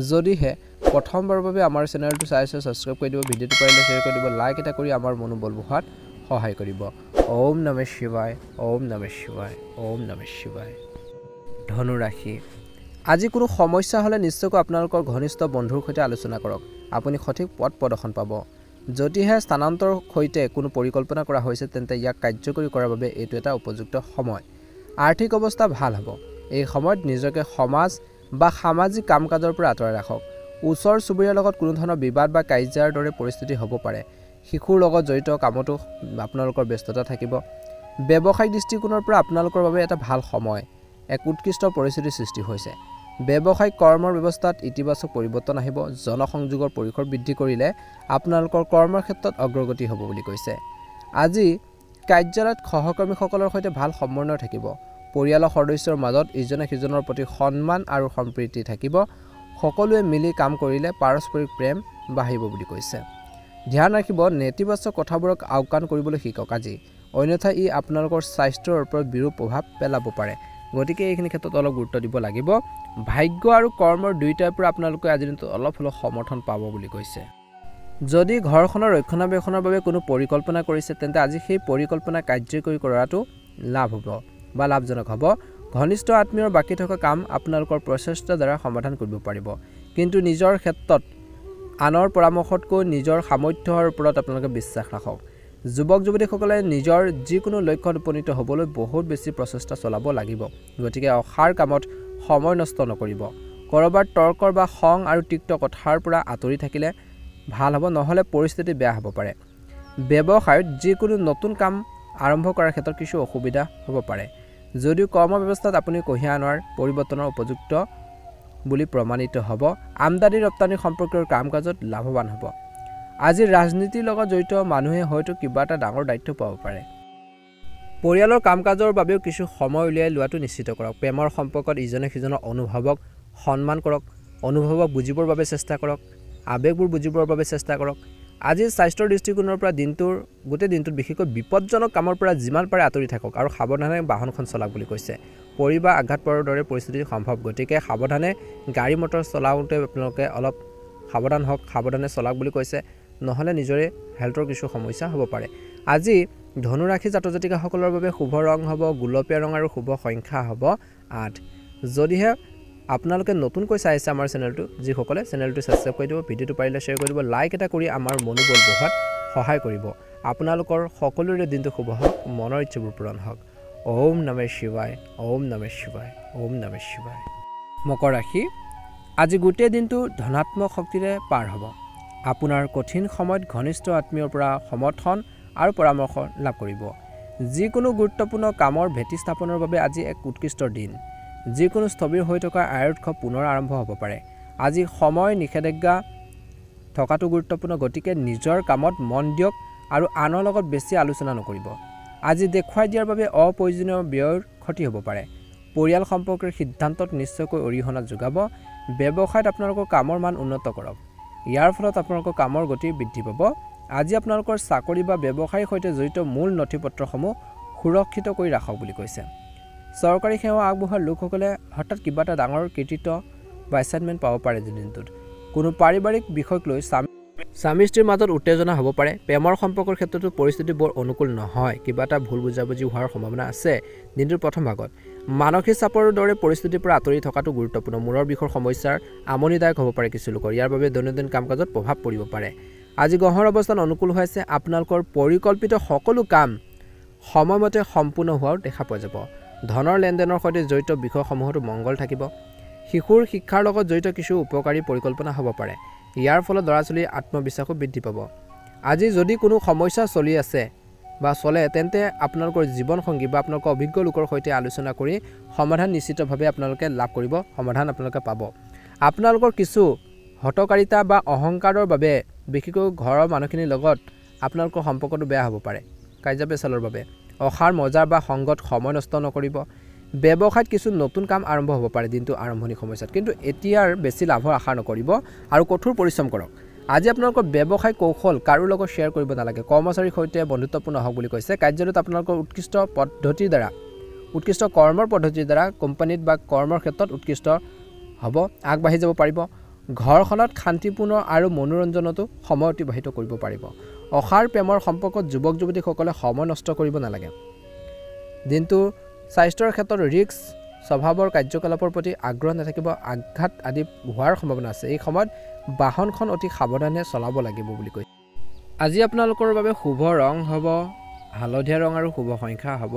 যদিহে প্ৰথমবাৰৰ বাবে আমাৰ চেনেলটো চাইছে ছাবস্ক্ৰাইব কৰি দিব, ভিডিঅ'টো পাৰিলে শ্বেয়াৰ কৰি দিব, লাইক এটা কৰি আমাৰ মনোবল বঢ়োৱাত সহায় কৰিব। ওম নমঃ শিৱায় ওম নমঃ শিৱায় ওম নমঃ শিৱায়। ধনু ৰাশি, আজি কোনো সমস্যা হ'লে নিশ্চয়কৈ আপোনালোকৰ ঘনিষ্ঠ বন্ধুৰ সৈতে আলোচনা কৰক। আপুনি সঠিক পথ প্ৰদৰ্শন পাব। যদিহে স্থানান্তৰৰ সৈতে কোনো পৰিকল্পনা কৰা হৈছে তেন্তে ইয়াক কাৰ্যকৰী কৰাৰ বাবে এইটো এটা উপযুক্ত সময়। আৰ্থিক অৱস্থা ভাল হ'ব। এই সময়ত নিজকে সমাজ বা সামাজিক কাম কাজৰ পৰা আঁতৰাই ৰাখক। ওচৰ চুবুৰীয়াৰ লগত কোনো ধৰণৰ বিবাদ বা কাজিয়াৰ দৰে পৰিস্থিতি হ'ব পাৰে। শিশুৰ লগত জড়িত কামতো আপোনালোকৰ ব্যস্ততা থাকিব। ব্যৱসায়িক দৃষ্টিকোণৰ পৰা আপোনালোকৰ বাবে এটা ভাল সময়। এক উৎকৃষ্ট পৰিস্থিতিৰ সৃষ্টি হৈছে। ব্যৱসায়িক কৰ্মৰ ব্যৱস্থাত ইতিবাচক পৰিৱৰ্তন আহিব। জনসংযোগৰ পৰিসৰ বৃদ্ধি কৰিলে আপোনালোকৰ কৰ্মৰ ক্ষেত্ৰত অগ্ৰগতি হ'ব বুলি কৈছে। আজি কাৰ্যালয়ত সহকৰ্মীসকলৰ সৈতে ভাল সমন্বয় থাকিব। পৰিয়ালৰ সদস্যৰ মাজত ইজনে সিজনৰ প্ৰতি সন্মান আৰু সম্প্ৰীতি থাকিব। সকলোৱে মিলি কাম কৰিলে পাৰস্পৰিক প্ৰেম বাঢ়িব বুলি কৈছে। ধ্যান ৰাখিব, নেতিবাচক কথাবোৰক আওকাণ কৰিবলৈ শিকক আজি, অন্যথা ই আপোনালোকৰ স্বাস্থ্যৰ ওপৰত বিৰূপ প্ৰভাৱ পেলাব পাৰে। গতিকে এইখিনি ক্ষেত্ৰত অলপ গুৰুত্ব দিব লাগিব। ভাগ্য আৰু কৰ্মৰ দুয়োটাৰ পৰা আপোনালোকে আজিৰ দিনটোত অলপ হ'লেও সমৰ্থন পাব বুলি কৈছে। যদি ঘৰখনৰ ৰক্ষণাবেক্ষণৰ বাবে কোনো পৰিকল্পনা কৰিছে তেন্তে আজি সেই পৰিকল্পনা কাৰ্যকৰী কৰাটো লাভ হ'ব বা লাভজনক হ'ব। ঘনিষ্ঠ আত্মীয়ৰ বাকী থকা কাম আপোনালোকৰ প্ৰচেষ্টাৰ দ্বাৰা সমাধান কৰিব পাৰিব, কিন্তু নিজৰ ক্ষেত্ৰত আনৰ পৰামৰ্শতকৈ নিজৰ সামৰ্থ্যৰ ওপৰত আপোনালোকে বিশ্বাস ৰাখক। যুৱক যুৱতীসকলে নিজৰ যিকোনো লক্ষ্যত উপনীত হ'বলৈ বহুত বেছি প্ৰচেষ্টা চলাব লাগিব। গতিকে অসাৰ কামত সময় নষ্ট নকৰিব। ক'ৰবাত তৰ্কৰ বা খং আৰু তিক্ত কথাৰ পৰা আঁতৰি থাকিলে ভাল হ'ব, নহ'লে পৰিস্থিতি বেয়া হ'ব পাৰে। ব্যৱসায়ত যিকোনো নতুন কাম আৰম্ভ কৰাৰ ক্ষেত্ৰত কিছু অসুবিধা হ'ব পাৰে। যদিও কৰ্ম ব্যৱস্থাত আপুনি কঢ়িয়াই অনাৰ পৰিৱৰ্তনৰ উপযুক্ত বুলি প্ৰমাণিত হ'ব আমদানি ৰপ্তানি সম্পৰ্কীয় কাম কাজত লাভৱান হ'ব আজি ৰাজনীতিৰ লগত জড়িত মানুহে হয়তো কিবা এটা ডাঙৰ দায়িত্ব পাব পাৰে পৰিয়ালৰ কাম কাজৰ বাবেও কিছু সময় উলিয়াই লোৱাটো নিশ্চিত কৰক প্ৰেমৰ সম্পৰ্কত ইজনে সিজনৰ অনুভৱক সন্মান কৰক অনুভৱক বুজিবৰ বাবে চেষ্টা কৰক আবেগবোৰ বুজিবৰ বাবে চেষ্টা কৰক আজি স্বাস্থ্যৰ দৃষ্টিকোণৰ পৰা গোটেই দিনটোত বিশেষকৈ বিপদজনক কামৰ পৰা যিমান পাৰে আঁতৰি থাকক আৰু সাৱধানে বাহনখন চলাওক বুলি কৈছে পৰি বা আঘাত পৰাৰ দৰে পৰিস্থিতি সম্ভৱ গতিকে সাৱধানে গাড়ী মটৰ চলাওঁতে আপোনালোকে অলপ সাৱধান হওক সাৱধানে চলাওক বুলি কৈছে নহ'লে নিজৰে হেল্থৰ কিছু সমস্যা হ'ব পাৰে আজি ধনুৰাশি জাতক জাতিকাসকলৰ বাবে শুভ ৰং হ'ব গুলপীয়া ৰং আৰু শুভ সংখ্যা হ'ব 8 যদিহে আপোনালোকে নতুনকৈ চাই আছে আমাৰ চেনেলটো যিসকলে চেনেলটো সাবস্ক্ৰাইব কৰি দিব ভিডিঅ'টো পাৰিলে শ্বেয়াৰ কৰি দিব লাইক এটা কৰি আমাৰ মনোবল বঢ়োৱাত সহায় কৰিব আপোনালোকৰ সকলোৰে দিনটো শুভ হওক মনৰ ইচ্ছাবোৰ পূৰণ হওক ওম নমঃ শিৱায় ওম নমঃ শিৱায় ওম নমঃ শিৱায় মকৰ ৰাশি আজি গোটেই দিনটো ধনাত্মক শক্তিৰে পাৰ হ'ব আপোনাৰ কঠিন সময়ত ঘনিষ্ঠ আত্মীয়ৰ পৰা সমৰ্থন আৰু পৰামৰ্শ লাভ কৰিব যিকোনো গুৰুত্বপূৰ্ণ কামৰ ভেটি স্থাপনৰ বাবে আজি এক উৎকৃষ্ট দিন যিকোনো স্থবিৰ হৈ থকা আয়ুৰ্খ পুনৰ আৰম্ভ হ'ব পাৰে আজি সময় নিষেধাজ্ঞা থকাটো গুৰুত্বপূৰ্ণ গতিকে নিজৰ কামত মন দিয়ক আৰু আনৰ লগত বেছি আলোচনা নকৰিব আজি দেখুৱাই দিয়াৰ বাবে অপ্ৰয়োজনীয় ব্যয়ৰ ক্ষতি হ'ব পাৰে পৰিয়াল সম্পৰ্কৰ সিদ্ধান্তত নিশ্চয়কৈ অৰিহণা যোগাব ব্যৱসায়ত আপোনালোকৰ কামৰ মান উন্নত কৰক ইয়াৰ ফলত আপোনালোকৰ কামৰ গতি বৃদ্ধি পাব আজি আপোনালোকৰ চাকৰি বা ব্যৱসায়ৰ সৈতে জড়িত মূল নথিপত্ৰসমূহ সুৰক্ষিত কৰি ৰাখক বুলি কৈছে চৰকাৰী সেৱা আগবঢ়োৱা লোকসকলে হঠাৎ কিবা এটা ডাঙৰ কৃতিত্ব বা এছাইনমেণ্ট পাব পাৰে দিনটোত কোনো পাৰিবাৰিক বিষয়ক লৈ স্বামী স্ত্ৰীৰ মাজত উত্তেজনা হ'ব পাৰে প্ৰেমৰ সম্পৰ্কৰ ক্ষেত্ৰতো পৰিস্থিতি বৰ অনুকূল নহয় কিবা এটা ভুল বুজাবুজি হোৱাৰ সম্ভাৱনা আছে দিনটোৰ প্ৰথম ভাগত মানসিক চাপৰ দৰে পৰিস্থিতিৰ পৰা আঁতৰি থকাটো গুৰুত্বপূৰ্ণ মূৰৰ বিষৰ সমস্যাৰ আমনিদায়ক হ'ব পাৰে কিছু লোকৰ ইয়াৰ বাবে দৈনন্দিন কাম কাজত প্ৰভাৱ পৰিব পাৰে আজি গ্ৰহৰ অৱস্থান অনুকূল হৈ আছে আপোনালোকৰ পৰিকল্পিত সকলো কাম সময়মতে সম্পূৰ্ণ হোৱাও দেখা পোৱা যাব ধনৰ লেনদেনৰ সৈতে জড়িত বিষয়সমূহতো মংগল থাকিব শিশুৰ শিক্ষাৰ লগত জড়িত কিছু উপকাৰী পৰিকল্পনা হ'ব পাৰে ইয়াৰ ফলত ল'ৰা-ছোৱালীৰ আত্মবিশ্বাসো বৃদ্ধি পাব আজি যদি কোনো সমস্যা চলি আছে বা চলে তেন্তে আপোনালোকৰ জীৱনসংগী বা আপোনালোকৰ অভিজ্ঞ লোকৰ সৈতে আলোচনা কৰি সমাধান নিশ্চিতভাৱে আপোনালোকে লাভ কৰিব সমাধান আপোনালোকে পাব আপোনালোকৰ কিছু হটকাৰিতা বা অহংকাৰৰ বাবে বিশেষকৈ ঘৰৰ মানুহখিনিৰ লগত আপোনালোকৰ সম্পৰ্কটো বেয়া হ'ব পাৰে কাৰ্যপেচালৰ বাবে অসাৰ মজাৰ বা সংগত সময় নষ্ট নকৰিব ব্যৱসায়ত কিছু নতুন কাম আৰম্ভ হ'ব পাৰে দিনটো আৰম্ভণি সময়ত কিন্তু এতিয়াৰ বেছি লাভৰ আশা নকৰিব আৰু কঠোৰ পৰিশ্ৰম কৰক আজি আপোনালোকৰ ব্যৱসায় কৌশল কাৰো লগত শ্বেয়াৰ কৰিব নালাগে কৰ্মচাৰীৰ সৈতে বন্ধুত্বপূৰ্ণ হওক বুলি কৈছে কাৰ্যত আপোনালোকৰ উৎকৃষ্ট কৰ্মৰ পদ্ধতিৰ দ্বাৰা কোম্পানীত বা কৰ্মৰ ক্ষেত্ৰত উৎকৃষ্ট হ'ব আগবাঢ়ি যাব পাৰিব ঘৰখনত শান্তিপূৰ্ণ আৰু মনোৰঞ্জনতো সময় অতিবাহিত কৰিব পাৰিব অসাৰ প্ৰেমৰ সম্পৰ্কত যুৱক যুৱতীসকলে সময় নষ্ট কৰিব নালাগে দিনটো স্বাস্থ্যৰ ক্ষেত্ৰত ৰিস্ক স্বভাৱৰ কাৰ্যকলাপৰ প্ৰতি আগ্ৰহ নাথাকিব আঘাত আদি হোৱাৰ সম্ভাৱনা আছে এই সময়ত বাহনখন অতি সাৱধানে চলাব লাগিব বুলি কৈছে আজি আপোনালোকৰ বাবে শুভ ৰং হ'ব হালধীয়া ৰং আৰু শুভ সংখ্যা হ'ব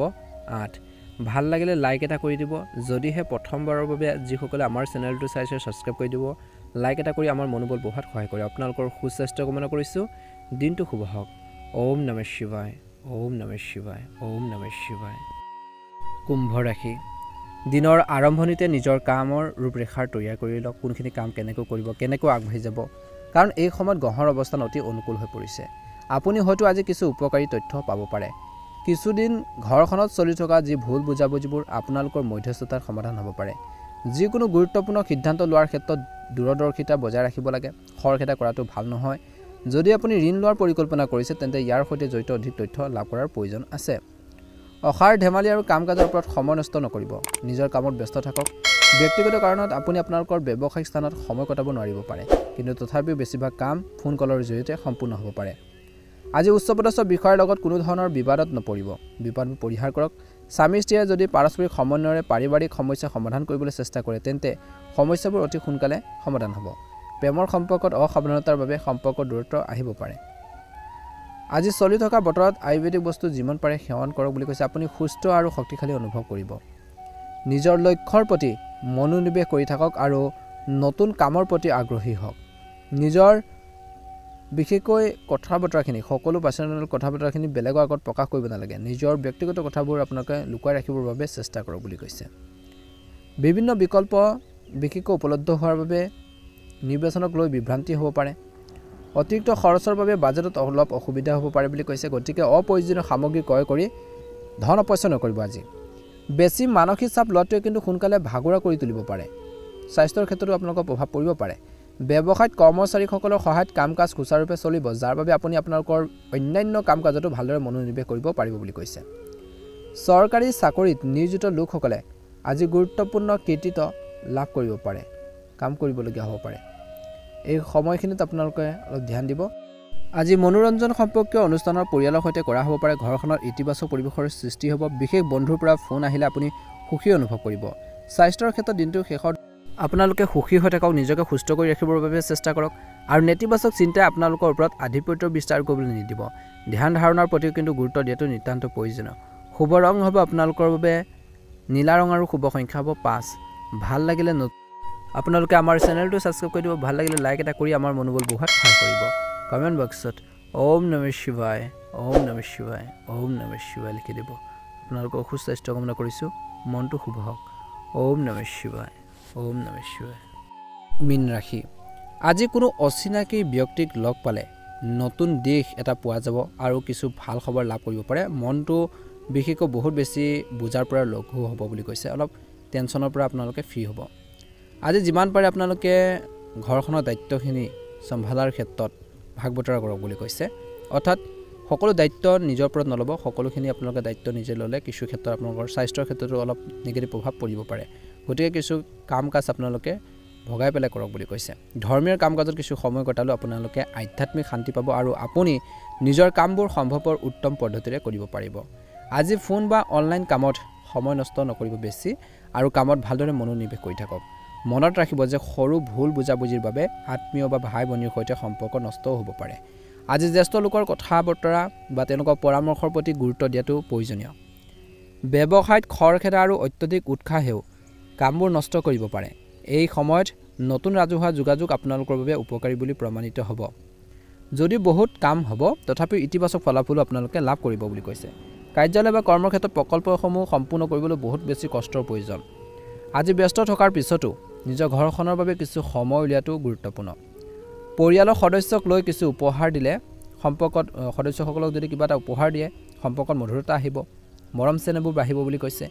8 ভাল লাগিলে লাইক এটা কৰি দিব যদিহে প্ৰথমবাৰৰ বাবে যিসকলে আমাৰ চেনেলটো চাইছে সাবস্ক্ৰাইব কৰি দিব লাইক এটা কৰি আমাৰ মনোবল বঢ়াত সহায় কৰে আপোনালোকৰ সুস্বাস্থ্য কামনা কৰিছোঁ দিনটো শুভ হওক ওম নমঃ শিৱায় ওম নমঃ শিৱায় ওম নমঃ শিৱায় কুম্ভ ৰাশি দিনৰ আৰম্ভণিতে নিজৰ কামৰ ৰূপৰেখাৰ তৈয়াৰ কৰি লওক কোনখিনি কাম কেনেকৈ কৰিব কেনেকৈ আগবাঢ়ি যাব কাৰণ এই সময়ত গ্ৰহৰ অৱস্থান অতি অনুকূল হৈ পৰিছে আপুনি হয়তো আজি কিছু উপকাৰী তথ্য পাব পাৰে কিছুদিন ঘৰখনত চলি থকা যি ভুল বুজাবুজিবোৰ আপোনালোকৰ মধ্যস্থতাৰ সমাধান হ'ব পাৰে যিকোনো গুৰুত্বপূৰ্ণ সিদ্ধান্ত লোৱাৰ ক্ষেত্ৰত দূৰদৰ্শিতা বজাই ৰাখিব লাগে খৰখেদা কৰাটো ভাল নহয় যদি আপুনি ঋণ লোৱাৰ পৰিকল্পনা কৰিছে তেন্তে ইয়াৰ সৈতে জড়িত অধিক তথ্য লাভ কৰাৰ প্ৰয়োজন আছে অসাৰ ধেমালি আৰু কাম কাজৰ ওপৰত সময় নষ্ট নকৰিব নিজৰ কামত ব্যস্ত থাকক ব্যক্তিগত কাৰণত আপুনি আপোনালোকৰ ব্যৱসায়িক স্থানত সময় কটাব নোৱাৰিব পাৰে কিন্তু তথাপিও বেছিভাগ কাম ফোন কলৰ জৰিয়তে সম্পূৰ্ণ হ'ব পাৰে আজি উচ্চপদস্থ বিষয়ৰ লগত কোনো ধৰণৰ বিবাদত নপৰিব বিবাদ পৰিহাৰ কৰক স্বামী স্ত্ৰীয়ে যদি পাৰস্পৰিক সমন্বয়ৰে পাৰিবাৰিক সমস্যা সমাধান কৰিবলৈ চেষ্টা কৰে তেন্তে সমস্যাবোৰ অতি সোনকালে সমাধান হ'ব প্ৰেমৰ সম্পৰ্কত অসাৱধানতাৰ বাবে সম্পৰ্কৰ দূৰত্ব আহিব পাৰে আজি চলি থকা বতৰত আয়ুৰ্বেদিক বস্তু যিমান পাৰে সেৱন কৰক বুলি কৈছে আপুনি সুস্থ আৰু শক্তিশালী অনুভৱ কৰিব নিজৰ লক্ষ্যৰ প্ৰতি মনোনিৱেশ কৰি থাকক আৰু নতুন কামৰ প্ৰতি আগ্ৰহী হওক নিজৰ বিশেষকৈ কথা বতৰাখিনি সকলো পাৰ্চনেল কথা বতৰাখিনি বেলেগৰ আগত প্ৰকাশ কৰিব নালাগে নিজৰ ব্যক্তিগত কথাবোৰ আপোনালোকে লুকুৱাই ৰাখিবৰ বাবে চেষ্টা কৰক বুলি কৈছে বিভিন্ন বিকল্প বিশেষকৈ উপলব্ধ হোৱাৰ বাবে নিৰ্বাচনক লৈ বিভ্ৰান্তি হ'ব পাৰে অতিৰিক্ত খৰচৰ বাবে বাজেটত অলপ অসুবিধা হ'ব পাৰে বুলি কৈছে গতিকে অপ্ৰয়োজনীয় সামগ্ৰী ক্ৰয় কৰি ধন অপচয় নকৰিব আজি বেছি মানসিক চাপ লোৱাটোৱে কিন্তু সোনকালে ভাগৰুৱা কৰি তুলিব পাৰে স্বাস্থ্যৰ ক্ষেত্ৰতো আপোনালোকৰ প্ৰভাৱ পৰিব পাৰে ব্যৱসায়িক কৰ্মচাৰীসকলৰ সহায়ত কাম কাজ সুচাৰুৰূপে চলিব যাৰ বাবে আপুনি আপোনালোকৰ অন্যান্য কাম কাজতো ভালদৰে মনোনিৱেশ কৰিব পাৰিব বুলি কৈছে চৰকাৰী চাকৰিত নিয়োজিত লোকসকলে আজি গুৰুত্বপূৰ্ণ কৃতিত্ব লাভ কৰিব পাৰে কাম কৰিবলগীয়া হ'ব পাৰে এই সময়খিনিত আপোনালোকে অলপ ধ্যান দিব আজি মনোৰঞ্জন সম্পৰ্কীয় অনুষ্ঠানৰ পৰিয়ালৰ সৈতে কৰা হ'ব পাৰে ঘৰখনৰ ইতিবাচক পৰিৱেশৰ সৃষ্টি হ'ব বিশেষ বন্ধুৰ পৰা ফোন আহিলে আপুনি সুখী অনুভৱ কৰিব স্বাস্থ্যৰ ক্ষেত্ৰত দিনটোৰ শেষত আপোনালোকে সুখী হৈ থাকক নিজকে সুস্থ কৰি ৰাখিবৰ বাবে চেষ্টা কৰক আৰু নেতিবাচক চিন্তাই আপোনালোকৰ ওপৰত আধিপত্য বিস্তাৰ কৰিবলৈ নিদিব ধ্যান ধাৰণাৰ প্ৰতিও কিন্তু গুৰুত্ব দিয়াটো নিতান্ত প্ৰয়োজনীয় শুভ ৰং হ'ব আপোনালোকৰ বাবে নীলা ৰং আৰু শুভ সংখ্যা হ'ব 5 ভাল লাগিলে আপোনালোকে আমাৰ চেনেলটো সাবস্ক্ৰাইব কৰি দিব ভাল লাগিলে লাইক এটা কৰি আমাৰ মনোবল বঢ়াত সহায় কৰিব কমেন্ট বক্সত ওম নমঃ শিৱায় ওম নমঃ শিৱায় ওম নমঃ শিৱায় লিখি দিব আপোনালোকৰ সুস্বাস্থ্য কামনা কৰিছোঁ মনটো শুভ হওক ওম নমঃ শিৱায় ওম নমঃ শিৱায় মীন ৰাশি আজি কোনো অচিনাকি ব্যক্তিক লগ পালে নতুন দিশ এটা পোৱা যাব আৰু কিছু ভাল খবৰ লাভ কৰিব পাৰে মনটো বিশেষকৈ বহুত বেছি বুজাৰ পৰা লঘু হ'ব বুলি কৈছে অলপ টেনচনৰ পৰা আপোনালোকে ফ্ৰী হ'ব আজি যিমান পাৰে আপোনালোকে ঘৰখনৰ দায়িত্বখিনি সম্ভালাৰ ক্ষেত্ৰত ভাগ বতৰা কৰক বুলি কৈছে অৰ্থাৎ সকলো দায়িত্ব নিজৰ ওপৰত নলব সকলোখিনি আপোনালোকে দায়িত্ব নিজে ল'লে কিছু ক্ষেত্ৰত আপোনালোকৰ স্বাস্থ্যৰ ক্ষেত্ৰতো অলপ নিগেটিভ প্ৰভাৱ পৰিব পাৰে গতিকে কিছু কাম কাজ আপোনালোকে ভগাই পেলাই কৰক বুলি কৈছে ধৰ্মীয় কাম কাজত কিছু সময় কটালে আপোনালোকে আধ্যাত্মিক শান্তি পাব আৰু আপুনি নিজৰ কামবোৰ সম্ভৱপৰ উত্তম পদ্ধতিৰে কৰিব পাৰিব আজি ফোন বা অনলাইন কামত সময় নষ্ট নকৰিব বেছি আৰু কামত ভালদৰে মনোনিৱেশ কৰি থাকক মনত ৰাখিব যে সৰু ভুল বুজাবুজিৰ বাবে আত্মীয় বা ভাই ভনীৰ সৈতে সম্পৰ্ক নষ্টও হ'ব পাৰে আজি জ্যেষ্ঠ লোকৰ কথা বতৰা বা তেওঁলোকৰ পৰামৰ্শৰ প্ৰতি গুৰুত্ব দিয়াটো প্ৰয়োজনীয় ব্যৱসায়ত খৰখেদা আৰু অত্যধিক উৎসাহেও কামবোৰ নষ্ট কৰিব পাৰে এই সময়ত নতুন ৰাজহুৱা যোগাযোগ আপোনালোকৰ বাবে উপকাৰী বুলি প্ৰমাণিত হ'ব যদি বহুত কাম হ'ব তথাপিও ইতিবাচক ফলাফল আপোনালোকে লাভ কৰিব বুলি কৈছে কাৰ্যালয় বা কৰ্মৰ ক্ষেত্ৰত প্ৰকল্পসমূহ সম্পূৰ্ণ কৰিবলৈ বহুত বেছি কষ্টৰ প্ৰয়োজন আজি ব্যস্ত থকাৰ পিছতো নিজৰ ঘৰখনৰ বাবে কিছু সময় উলিয়াটো গুৰুত্বপূৰ্ণ পৰিয়ালৰ সদস্যক লৈ কিছু উপহাৰ দিলে সম্পৰ্কত সদস্যসকলক যদি কিবা এটা উপহাৰ দিয়ে সম্পৰ্কত মধুৰতা আহিব মৰম চেনেহবোৰ বাঢ়িব বুলি কৈছে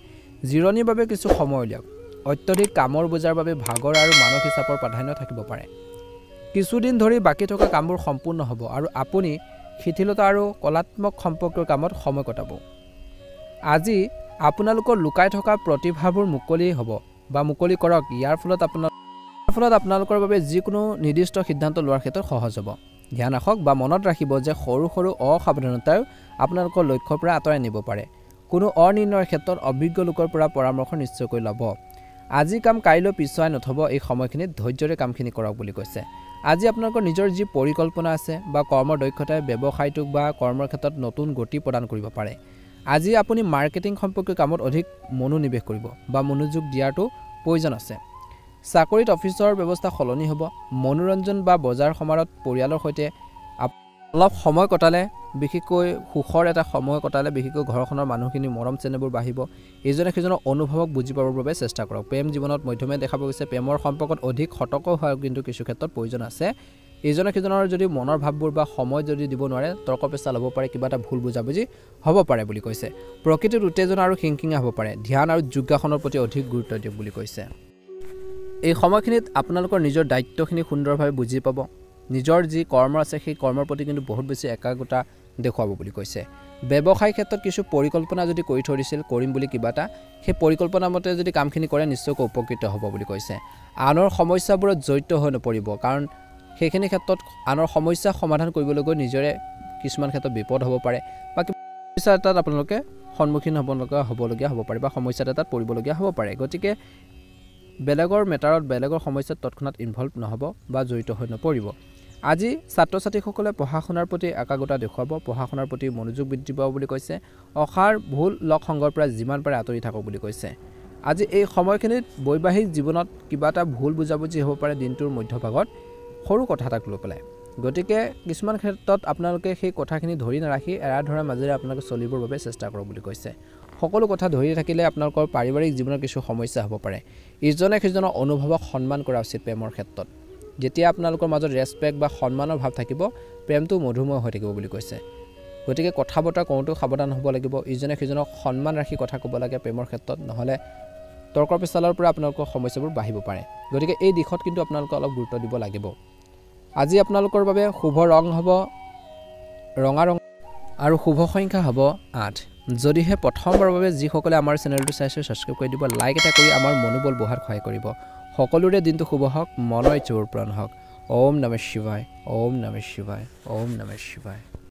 জিৰণিৰ বাবে কিছু সময় উলিয়াওক অত্যধিক কামৰ বোজাৰ বাবে ভাগৰ আৰু মানসিক চাপৰ প্ৰাধান্য থাকিব পাৰে কিছুদিন ধৰি বাকি থকা কামবোৰ সম্পূৰ্ণ হ'ব আৰু আপুনি শিথিলতা আৰু কলাত্মক সম্পৰ্কৰ কামত সময় কটাব আজি আপোনালোকৰ লুকাই থকা প্ৰতিভাবোৰ মুকলি হ'ব বা মুকলি কৰক ইয়াৰ ফলত আপোনালোকৰ বাবে যিকোনো নিৰ্দিষ্ট সিদ্ধান্ত লোৱাৰ ক্ষেত্ৰত সহজ হ'ব ধ্যান ৰাখক বা মনত ৰাখিব যে সৰু সৰু অসাৱধানতাও আপোনালোকৰ লক্ষ্যৰ পৰা আঁতৰাই নিব পাৰে কোনো অনিৰ্ণয়ৰ ক্ষেত্ৰত অভিজ্ঞ লোকৰ পৰা পৰামৰ্শ নিশ্চয়কৈ ল'ব আজি কাম কাইলৈ পিছুৱাই নথব এই সময়খিনিত ধৈৰ্যৰে কামখিনি কৰক বুলি কৈছে আজি আপোনালোকৰ নিজৰ যি পৰিকল্পনা আছে বা কৰ্মৰ দক্ষতাই ব্যৱসায়টোক বা কৰ্মৰ ক্ষেত্ৰত নতুন গতি প্ৰদান কৰিব পাৰে আজি আপুনি মাৰ্কেটিং সম্পৰ্কীয় কামত অধিক মনোনিৱেশ কৰিব বা মনোযোগ দিয়াটো প্ৰয়োজন আছে চাকৰিত অফিচৰ ব্যৱস্থা সলনি হ'ব মনোৰঞ্জন বা বজাৰ সমাৰত পৰিয়ালৰ সৈতে অলপ সময় কটালে বিশেষকৈ সুখৰ এটা সময় কটালে বিশেষকৈ ঘৰখনৰ মানুহখিনি মৰম চেনেহবোৰ বাঢ়িব ইজনে সিজনৰ অনুভৱক বুজি পাবৰ বাবে চেষ্টা কৰক প্ৰেম জীৱনত মধ্যমে দেখা গৈছে প্ৰেমৰ সম্পৰ্কত অধিক সতৰ্ক হোৱাৰ কিন্তু কিছু ক্ষেত্ৰত প্ৰয়োজন আছে ইজনে সিজনৰ যদি মনৰ ভাৱবোৰ বা সময় যদি দিব নোৱাৰে তৰ্ক পেচা ল'ব পাৰে কিবা এটা ভুল বুজাবুজি হ'ব পাৰে বুলি কৈছে প্ৰকৃতিৰ উত্তেজনা আৰু খিংখিঙা হ'ব পাৰে ধ্যান আৰু যোগাসনৰ প্ৰতি অধিক গুৰুত্ব দিয়ক বুলি কৈছে এই সময়খিনিত আপোনালোকৰ নিজৰ দায়িত্বখিনি সুন্দৰভাৱে বুজি পাব নিজৰ যি কৰ্ম আছে সেই কৰ্মৰ প্ৰতি কিন্তু বহুত বেছি একাগ্ৰতা দেখুৱাব বুলি কৈছে ব্যৱসায় ক্ষেত্ৰত কিছু পৰিকল্পনা যদি কৰি থৈ দিছিল কৰিম বুলি কিবা এটা সেই পৰিকল্পনা মতে যদি কামখিনি কৰে নিশ্চয়কৈ উপকৃত হ'ব বুলি কৈছে আনৰ সমস্যাবোৰত জড়িত হৈ নপৰিব কাৰণ সেইখিনি ক্ষেত্ৰত আনৰ সমস্যা সমাধান কৰিবলৈ গৈ নিজৰে কিছুমান ক্ষেত্ৰত বিপদ হ'ব পাৰে বা সমস্যা এটাত আপোনালোকে সন্মুখীন হ'বলগীয়া হ'ব পাৰে বা সমস্যা এটাত পৰিবলগীয়া হ'ব পাৰে গতিকে বেলেগৰ মেটাৰত বেলেগৰ সমস্যাত তৎক্ষণাত ইনভলভ নহ'ব বা জড়িত হৈ নপৰিব আজি ছাত্ৰ ছাত্ৰীসকলে পঢ়া শুনাৰ প্ৰতি একাগ্ৰতা দেখুৱাব পঢ়া শুনাৰ প্ৰতি মনোযোগ বৃদ্ধি পাব বুলি কৈছে অসাৰ ভুল লগ সংগৰ পৰা যিমান পাৰে আঁতৰি থাকক বুলি কৈছে আজি এই সময়খিনিত বৈবাহিক জীৱনত কিবা এটা ভুল বুজাবুজি হ'ব পাৰে দিনটোৰ মধ্যভাগত সৰু কথা এটাক লৈ পেলাই গতিকে কিছুমান ক্ষেত্ৰত আপোনালোকে সেই কথাখিনি ধৰি নাৰাখি এৰা ধৰাৰ মাজেৰে আপোনালোকে চলিবৰ বাবে চেষ্টা কৰক বুলি কৈছে সকলো কথা ধৰি থাকিলে আপোনালোকৰ পাৰিবাৰিক জীৱনৰ কিছু সমস্যা হ'ব পাৰে ইজনে সিজনৰ অনুভৱক সন্মান কৰা উচিত প্ৰেমৰ ক্ষেত্ৰত যেতিয়া আপোনালোকৰ মাজত ৰেসপেক্ট বা সন্মানৰ ভাৱ থাকিব প্ৰেমটো মধুময় হৈ থাকিব বুলি কৈছে গতিকে কথা বতৰা কওঁতেও সাৱধান হ'ব লাগিব ইজনে সিজনক সন্মান ৰাখি কথা ক'ব লাগে প্ৰেমৰ ক্ষেত্ৰত নহ'লে তৰ্ক পেচালৰ পৰা আপোনালোকৰ সমস্যাবোৰ বাঢ়িব পাৰে গতিকে এই দিশত কিন্তু আপোনালোকে অলপ গুৰুত্ব দিব লাগিব আজি আপোনালোকৰ বাবে শুভ ৰং হ'ব ৰঙা ৰং আৰু শুভ সংখ্যা হ'ব 8 যদিহে প্ৰথমবাৰৰ বাবে যিসকলে আমাৰ চেনেলটো চাইছে সাবস্ক্ৰাইব কৰি দিব লাইক এটা কৰি আমাৰ মনোবল বঢ়াত সহায় কৰিব সকলোৰে দিনটো শুভ হওক মনৰ ইচ্ছাবোৰ পূৰণ হওক ওম নমঃ শিৱায় ওম নমঃ শিৱায় ওম নমঃ শিৱায়